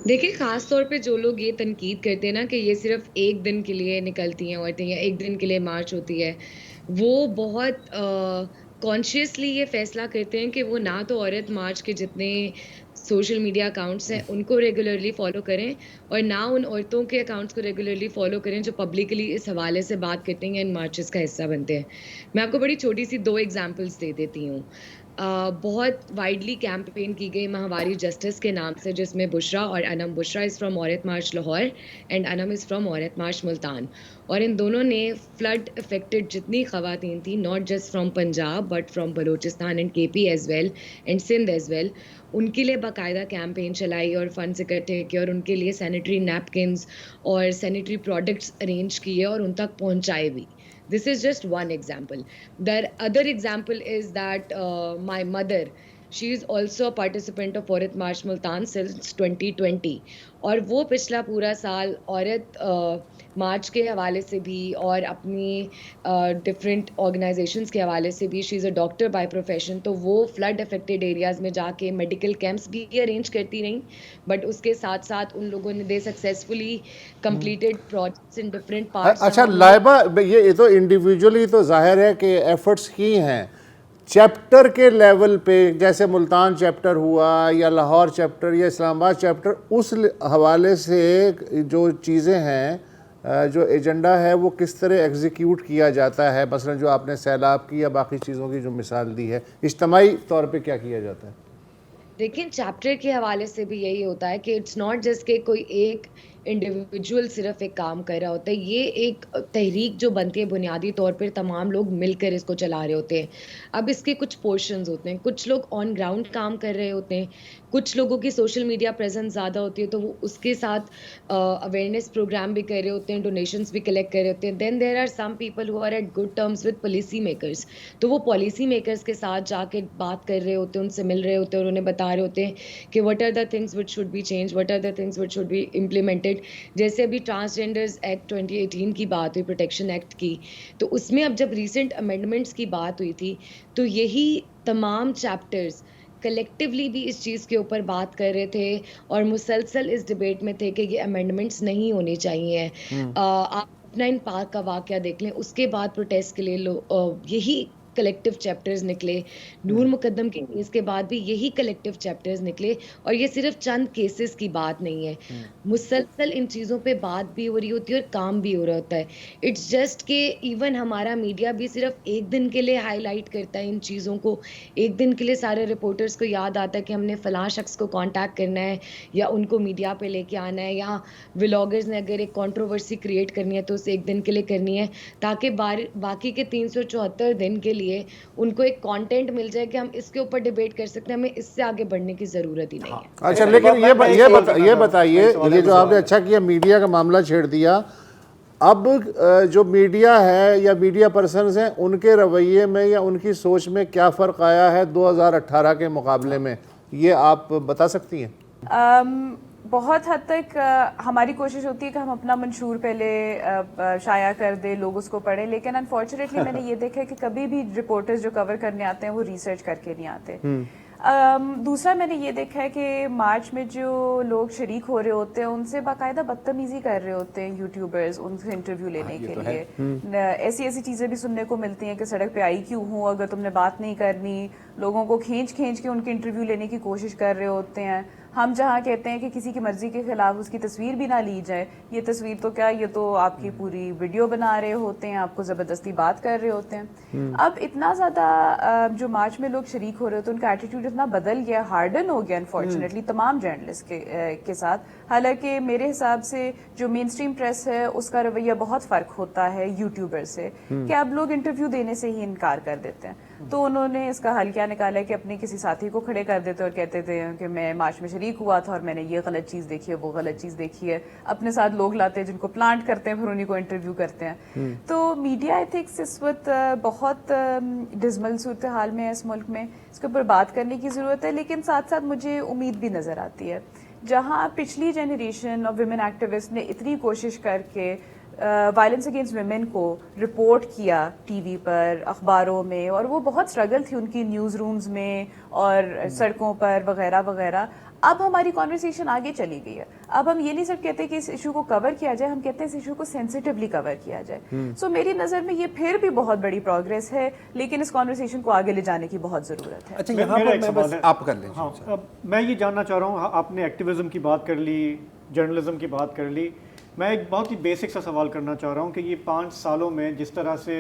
دیکھیں, خاص طور پہ جو لوگ یہ تنقید کرتے ہیں نا کہ یہ صرف ایک دن کے لیے نکلتی ہیں عورتیں یا ایک دن کے لیے مارچ ہوتی ہے, وہ بہت کانشیسلی یہ فیصلہ کرتے ہیں کہ وہ نہ تو عورت مارچ کے جتنے سوشل میڈیا اکاؤنٹس ہیں ان کو ریگولرلی فالو کریں, اور نہ ان عورتوں کے اکاؤنٹس کو ریگولرلی فالو کریں جو پبلکلی اس حوالے سے بات کرتے ہیں یا ان مارچز کا حصہ بنتے ہیں. میں آپ کو بڑی چھوٹی سی 2 ایگزامپلس دے دیتی ہوں. بہت وائڈلی کیمپین کی گئی ماہواری جسٹس کے نام سے, جس میں بشرا اور انم, بشرا is from Aurat March Lahore and Anam is from Aurat March Multan, اور ان دونوں نے فلڈ افیکٹڈ جتنی خواتین تھیں, not just from Punjab but from Balochistan and K P as well and Sindh as well, ان کے لیے باقاعدہ کیمپین چلائی اور فنڈس اکٹھے کیے اور ان کے لیے سینیٹری نیپکنز اور سینیٹری پروڈکٹس ارینج کیے اور ان تک پہنچائے بھی. This is just one example. The other example is that my mother, she is also a participant of Aurat March Multan since 2020. اور وہ پچھلا پورا سال عورت مارچ کے حوالے سے بھی اور اپنی ڈفرینٹ آرگنائزیشنس کے حوالے سے بھی, شی از اے ڈاکٹر بائی پروفیشن, تو وہ فلڈ افیکٹڈ ایریاز میں جا کے میڈیکل کیمپس بھی ارینج کرتی رہیں, بٹ اس کے ساتھ ساتھ ان لوگوں نے دے سکسیزفلی کمپلیٹڈ پروجیکٹس ان ڈفرینٹ پارٹس. اچھا لائبہ, یہ تو انڈیویجولی تو ظاہر ہے کہ ایفرٹس کی ہیں, چیپٹر کے لیول پہ جیسے ملتان چیپٹر ہوا یا لاہور چیپٹر یا اسلام آباد چیپٹر, اس حوالے سے جو چیزیں ہیں, جو ایجنڈا ہے وہ کس طرح ایگزیکیوٹ کیا جاتا ہے؟ مثلا جو آپ نے سیلاب کی یا باقی چیزوں کی جو مثال دی ہے, اجتماعی طور پہ کیا کیا جاتا ہے؟ دیکھیں, چیپٹر کے حوالے سے بھی یہی ہوتا ہے کہ اٹس ناٹ جسٹ کہ کوئی ایک انڈیویجول صرف ایک کام کر رہا ہوتا ہے, یہ ایک تحریک جو بنتی ہے بنیادی طور پر تمام لوگ مل کر اس کو چلا رہے ہوتے ہیں. اب اس کے کچھ پورشنز ہوتے ہیں, کچھ لوگ آن گراؤنڈ کام کر رہے ہوتے ہیں, کچھ لوگوں کی سوشل میڈیا پریزنس زیادہ ہوتی ہے تو وہ اس کے ساتھ اویئرنیس پروگرام بھی کر رہے ہوتے ہیں, ڈونیشنس بھی کلیکٹ کر رہے ہوتے ہیں. Then there are some people who are at good terms with policy makers, تو وہ پالیسی میکرز کے ساتھ جا کے بات کر رہے ہوتے ہیں, ان سے مل رہے ہوتے ہیں اور انہیں بتا رہے ہوتے ہیں کہ what are the things which should be change, what are the things which should be implemented. جیسے ابھی ٹرانسجینڈرز ایکٹ 2018 کی بات ہوئی, پروٹیکشن ایکٹ کی, تو اس میں اب جب ریسنٹ امینڈمنٹس کی بات ہوئی تھی تو یہی تمام چیپٹرز کلیکٹیولی بھی اس چیز کے اوپر بات کر رہے تھے اور مسلسل اس ڈبیٹ میں تھے کہ یہ امینڈمنٹس نہیں ہونی چاہیے. آپ اپنا ان پارک کا واقعہ دیکھ لیں, اس کے بعد پروٹیسٹ کے لیے یہی کلیکٹیو چیپٹرز نکلے, نور مقدم کے کیس کے بعد بھی یہی کلیکٹیو چیپٹرز نکلے, اور یہ صرف چند کیسز کی بات نہیں ہے, مسلسل ان چیزوں پہ بات بھی ہو رہی ہوتی ہے اور کام بھی ہو رہا ہوتا ہے. اٹس جسٹ کہ ایون ہمارا میڈیا بھی صرف ایک دن کے لیے ہائی لائٹ کرتا ہے ان چیزوں کو, ایک دن کے لیے سارے رپورٹرز کو یاد آتا ہے کہ ہم نے فلاں شخص کو کانٹیکٹ کرنا ہے یا ان کو میڈیا پہ لے کے آنا ہے, یا ولاگرز نے اگر ایک کنٹروورسی کریٹ کرنی ہے تو اسے ایک دن کے لیے کرنی ہے, تاکہ باقی کے 374 دن کے لیے ان کو ایک کانٹینٹ مل جائے کہ ہم اس کے اوپر ڈیبیٹ کر سکتے ہیں, ہمیں اس سے آگے بڑھنے کی ضرورت ہی نہیں ہے. اچھا لیکن یہ بتائیے, یہ جو آپ نے اچھا کیا میڈیا کا معاملہ چھیڑ دیا, اب جو میڈیا ہے یا میڈیا پرسنز ہیں ان کے رویے میں یا ان کی سوچ میں کیا فرق آیا ہے 2018 کے مقابلے میں, یہ آپ بتا سکتی ہیں؟ بہت حد تک ہماری کوشش ہوتی ہے کہ ہم اپنا منشور پہلے شائع کر دیں, لوگ اس کو پڑھیں, لیکن انفارچونیٹلی میں نے یہ دیکھا ہے کہ کبھی بھی رپورٹرز جو کور کرنے آتے ہیں وہ ریسرچ کر کے نہیں آتے. دوسرا میں نے یہ دیکھا ہے کہ مارچ میں جو لوگ شریک ہو رہے ہوتے ہیں ان سے باقاعدہ بدتمیزی کر رہے ہوتے ہیں یوٹیوبرز ان سے انٹرویو لینے کے لیے. ایسی چیزیں بھی سننے کو ملتی ہیں کہ سڑک پہ آئی کیوں ہوں, اگر تم نے بات نہیں کرنی, لوگوں کو کھینچ کے ان کے انٹرویو لینے کی کوشش کر رہے ہوتے ہیں. ہم جہاں کہتے ہیں کہ کسی کی مرضی کے خلاف اس کی تصویر بھی نہ لی جائے, یہ تصویر تو کیا, یہ تو آپ کی پوری ویڈیو بنا رہے ہوتے ہیں, آپ کو زبردستی بات کر رہے ہوتے ہیں. اب اتنا زیادہ جو مارچ میں لوگ شریک ہو رہے ہوتے ہیں ان کا ایٹیٹیوڈ اتنا بدل گیا, ہارڈن ہو گیا انفارچونیٹلی تمام جرنلسٹ کے ساتھ. حالانکہ میرے حساب سے جو مین اسٹریم پریس ہے اس کا رویہ بہت فرق ہوتا ہے یوٹیوبر سے, کہ اب لوگ انٹرویو دینے سے ہی انکار کر دیتے ہیں. تو انہوں نے اس کا حل کیا نکالا کہ اپنے کسی ساتھی کو کھڑے کر دیتے اور کہتے تھے کہ میں مارچ میں شریک ہوا تھا اور میں نے یہ غلط چیز دیکھی ہے, وہ غلط چیز دیکھی ہے. اپنے ساتھ لوگ لاتے ہیں جن کو پلانٹ کرتے ہیں, پھر انہیں کو انٹرویو کرتے ہیں. تو میڈیا ایتھکس اس وقت بہت ڈزمل صورتحال میں ہے اس ملک میں, اس کے اوپر بات کرنے کی ضرورت ہے. لیکن ساتھ ساتھ مجھے امید بھی نظر آتی ہے, جہاں پچھلی جنریشن اور ویمن ایکٹیوسٹ نے اتنی کوشش کر کے وائلنس اگینسٹ ویمن کو رپورٹ کیا ٹی وی پر, اخباروں میں, اور وہ بہت اسٹرگل تھی ان کی نیوز رومز میں اور سڑکوں پر وغیرہ وغیرہ. اب ہماری کانورسیشن آگے چلی گئی ہے. اب ہم یہ نہیں صرف کہتے کہ اس ایشو کو کور کیا جائے, ہم کہتے ہیں اس ایشو کو سینسیٹیولی کور کیا جائے. سو میری نظر میں یہ پھر بھی بہت بڑی پروگرس ہے, لیکن اس کانورسیشن کو آگے لے جانے کی بہت ضرورت ہے. اچھا یہاں پر میں بس آپ کر لیں. میں یہ جاننا چاہ رہا ہوں, آپ نے ایکٹیویزم کی بات کر لی, جرنلزم کی بات کر لی, میں ایک بہت ہی بیسک سا سوال کرنا چاہ رہا ہوں کہ یہ 5 سالوں میں جس طرح سے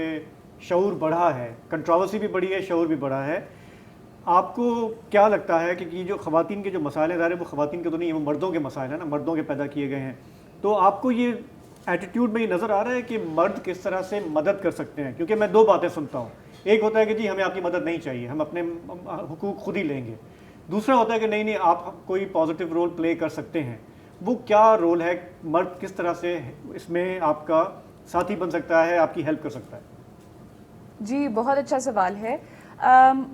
شعور بڑھا ہے, کنٹراورسی بھی بڑھی ہے, شعور بھی بڑھا ہے, آپ کو کیا لگتا ہے کہ یہ جو خواتین کے جو مسائل ہیں, ظاہر وہ خواتین کے تو نہیں, وہ مردوں کے مسائل ہیں نا, مردوں کے پیدا کیے گئے ہیں, تو آپ کو یہ ایٹیٹیوڈ میں یہ نظر آ رہا ہے کہ مرد کس طرح سے مدد کر سکتے ہیں؟ کیونکہ میں 2 باتیں سنتا ہوں, ایک ہوتا ہے کہ جی ہمیں آپ کی مدد نہیں چاہیے, ہم اپنے حقوق خود ہی لیں گے. دوسرا ہوتا ہے کہ نہیں آپ کوئی پازیٹیو رول پلے کر سکتے ہیں. وہ کیا رول ہے, مرد کس طرح سے اس میں آپ کا ساتھی بن سکتا ہے, آپ کی ہیلپ کر سکتا ہے؟ جی بہت اچھا سوال ہے.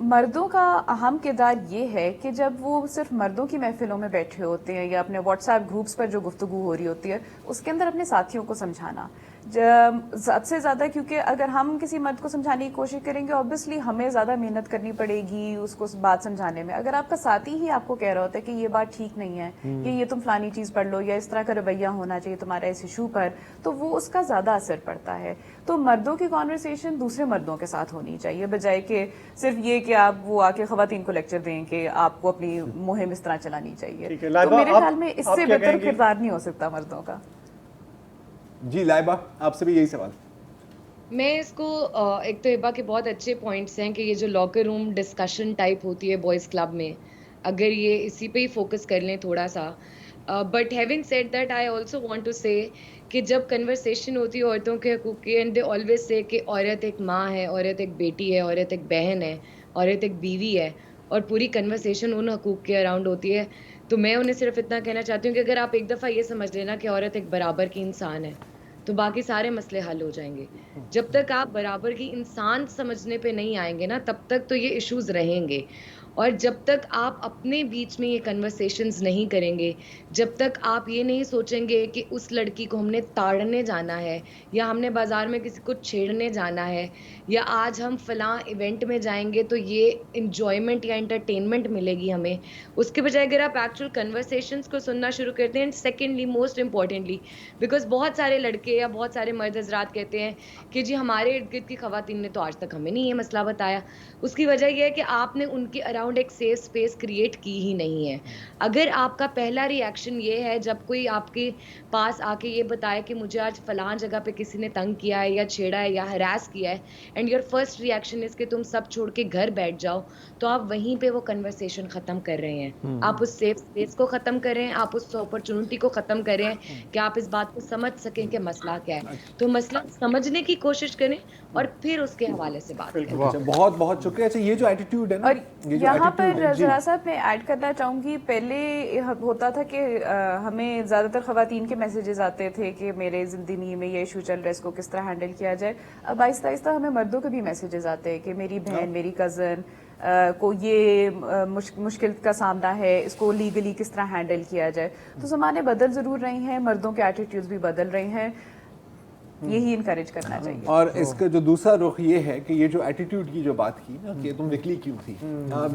مردوں کا اہم کردار یہ ہے کہ جب وہ صرف مردوں کی محفلوں میں بیٹھے ہوتے ہیں یا اپنے واٹس ایپ گروپس پر جو گفتگو ہو رہی ہوتی ہے اس کے اندر اپنے ساتھیوں کو سمجھانا سب سے زیادہ, کیونکہ اگر ہم کسی مرد کو سمجھانے کی کوشش کریں گے اوبیسلی ہمیں زیادہ محنت کرنی پڑے گی اس کو بات سمجھانے میں. اگر آپ کا ساتھی ہی آپ کو کہہ رہا ہوتا ہے کہ یہ بات ٹھیک نہیں ہے, یہ تم فلانی چیز پڑھ لو, یا اس طرح کا رویہ ہونا چاہیے تمہارا اس ایشو پر, تو وہ اس کا زیادہ اثر پڑتا ہے. تو مردوں کی کانورسیشن دوسرے مردوں کے ساتھ ہونی چاہیے, بجائے کہ صرف یہ کہ آپ وہ آ کے خواتین کو لیکچر دیں کہ آپ کو اپنی مہم اس طرح چلانی چاہیے. تو میرے خیال میں اس سے بہتر کردار نہیں ہو سکتا مردوں کا. جی لائبہ آپ سے بھی یہی سوال. میں اس کو ایک تو ہبا کے بہت اچھے پوائنٹس ہیں کہ یہ جو لاکر روم ڈسکشن ٹائپ ہوتی ہے بوائز کلب میں, اگر یہ اسی پہ ہی فوکس کر لیں تھوڑا سا. But having said that I also want to say کہ جب کنورسیشن ہوتی ہے عورتوں کے حقوق کی, اینڈ دے آلویز سے کہ عورت ایک ماں ہے, عورت ایک بیٹی ہے, عورت ایک بہن ہے, عورت ایک بیوی ہے, اور پوری کنورسیشن ان حقوق کے اراؤنڈ ہوتی ہے. تو میں انہیں صرف اتنا کہنا چاہتی ہوں کہ اگر آپ ایک دفعہ یہ سمجھ لینا کہ عورت ایک برابر کی انسان ہے تو باقی سارے مسئلے حل ہو جائیں گے. جب تک آپ برابر کی انسان سمجھنے پہ نہیں آئیں گے نا تب تک تو یہ ایشوز رہیں گے. اور جب تک آپ اپنے بیچ میں یہ کنورسیشنز نہیں کریں گے, جب تک آپ یہ نہیں سوچیں گے کہ اس لڑکی کو ہم نے تاڑنے جانا ہے, یا ہم نے بازار میں کسی کو چھیڑنے جانا ہے, یا آج ہم فلاں ایونٹ میں جائیں گے تو یہ انجوائمنٹ یا انٹرٹینمنٹ ملے گی ہمیں, اس کے بجائے اگر آپ ایکچوئل کنورسیشنز کو سننا شروع کرتے ہیں. And secondly, most importantly, because بہت سارے لڑکے یا بہت سارے مرد حضرات کہتے ہیں کہ جی ہمارے ارد گرد کی خواتین نے تو آج تک ہمیں نہیں یہ مسئلہ بتایا. اس کی وجہ یہ ہے کہ آپ نے ان کے اراؤنڈ ایک سیف اسپیس کریٹ کی ہی نہیں ہے. اگر آپ کا پہلا ری ایکشن یہ ہے جب کوئی آپ کے پاس آ کے یہ بتائے کہ مجھے آج فلاں جگہ پہ کسی نے تنگ کیا ہے یا چھیڑا ہے یا ہراس کیا ہے, and your first reaction is کہ تم سب چھوڑ کے گھر بیٹھ جاؤ, تو آپ وہیں پہ وہ کنورسیشن ختم کر رہے ہیں. آپ اس سیف اسپیس کو ختم کر رہے ہیں, آپ اس اپرچونٹی کو ختم کر رہے ہیں کہ آپ اس بات کو سمجھ سکیں کہ مسئلہ کیا ہے. تو مسئلہ سمجھنے کی کوشش کریں اور پھر اس کے حوالے سے بات کریں. بہت بہت شکریہ. اچھا یہ جو ایٹیٹیوڈ ہے نا, اور یہاں پر ذرا سا میں ایڈ کرنا چاہوں گی, پہلے ہوتا تھا کہ ہمیں زیادہ تر خواتین کے میسیجز آتے تھے کہ میرے زندگی میں یہ ایشو چل رہا ہے, اس کو کس طرح ہینڈل کیا جائے. اب آہستہ آہستہ ہمیں مردوں کے بھی میسیجز آتے ہیں کہ میری بہن, میری کزن کو یہ مشکل کا سامنا ہے, اس کو لیگلی کس طرح ہینڈل کیا جائے. تو زمانے بدل ضرور رہے ہیں, مردوں کے ایٹیٹیوڈز بھی بدل رہے ہیں, یہی انکریج کرنا چاہیے. اور اس کا جو دوسرا رخ یہ ہے کہ یہ جو ایٹیٹیوڈ کی جو بات کی نا کہ تم نکلی کیوں تھی,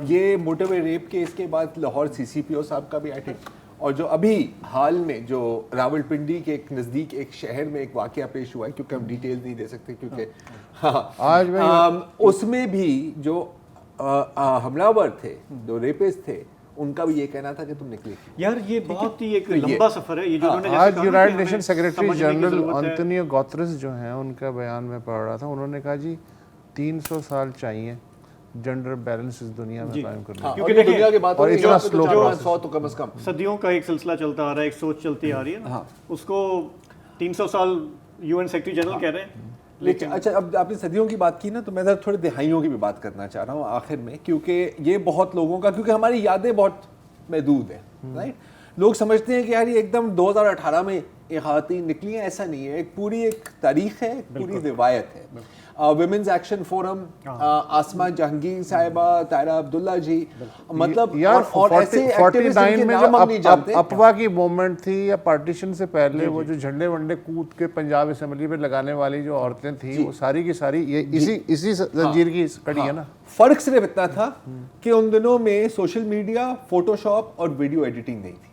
یہ موٹر وے ریپ کے اس کے بعد لاہور سی سی پی او صاحب کا بھی ایٹیٹیوڈ, اور جو ابھی حال میں جو راولپنڈی کے ایک نزدیک ایک شہر میں ایک واقعہ پیش ہوا ہے, کیونکہ ہم ڈیٹیل نہیں دے سکتے کیونکہ اس میں بھی جو حملہ ور تھے, جو ریپسٹ تھے, ان کا بھی یہ کہنا تھا کہ تم نکلے. یار یہ بہت ہی ایک لمبا سفر ہے یہ جو انہوں نے آج United nation secretary general Antonio Guterres جو ہیں, ان کا بیان میں پڑھ رہا تھا, انہوں نے کہا جی 300 سال چاہیے جنڈر بیلنس اس دنیا میں قائم کرنے, کیونکہ دنیا کی بات اور اتنا سلو 100 تو کم از کم صدیوں کا ایک سلسلہ چلتا آ رہا ہے, ایک سوچ چلتی آ رہی ہے, اس کو 300 سال UN سیکرٹری جنرل کہہ رہے ہیں. لیکن اچھا اب آپ نے صدیوں کی بات کی نا, تو میں ذرا تھوڑے دہائیوں کی بھی بات کرنا چاہ رہا ہوں آخر میں, کیونکہ یہ بہت لوگوں کا, کیونکہ ہماری یادیں بہت محدود ہیں, رائٹ. لوگ سمجھتے ہیں کہ یار یہ ایک دم 2018 میں یہ خواتین نکلی ہیں, ایسا نہیں ہے. ایک پوری ایک تاریخ ہے, پوری روایت ہے. ویمنز ایکشن فورم, آسما جہانگیر صاحبہ, طاہرہ عبداللہ جی, مطلب اور ایسے 49 میں جو اپوا کی موومنٹ تھی یا پارٹیشن سے پہلے وہ جو جھنڈے ونڈے کود کے پنجاب اسمبلی پہ لگانے والی جو عورتیں تھیں, وہ ساری کی ساری یہ اسی زنجیر کی کڑی ہے نا. فرق صرف اتنا تھا کہ ان دنوں میں سوشل میڈیا, فوٹو شاپ اور ویڈیو ایڈیٹنگ نہیں تھی,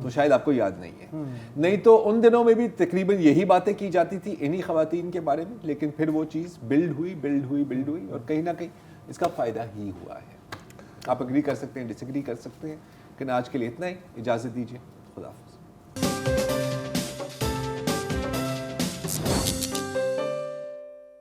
تو شاید آپ کو یاد نہیں ہے. نہیں تو ان دنوں میں بھی تقریباً یہی باتیں کی جاتی تھی انہی خواتین کے بارے میں, لیکن پھر وہ چیز بلڈ ہوئی اور کہیں نہ کہیں اس کا فائدہ ہی ہوا ہے. آپ اگری کر سکتے ہیں, ڈس ایگری کر سکتے ہیں, لیکن آج کے لیے اتنا ہی. اجازت دیجیے, خدا حافظ.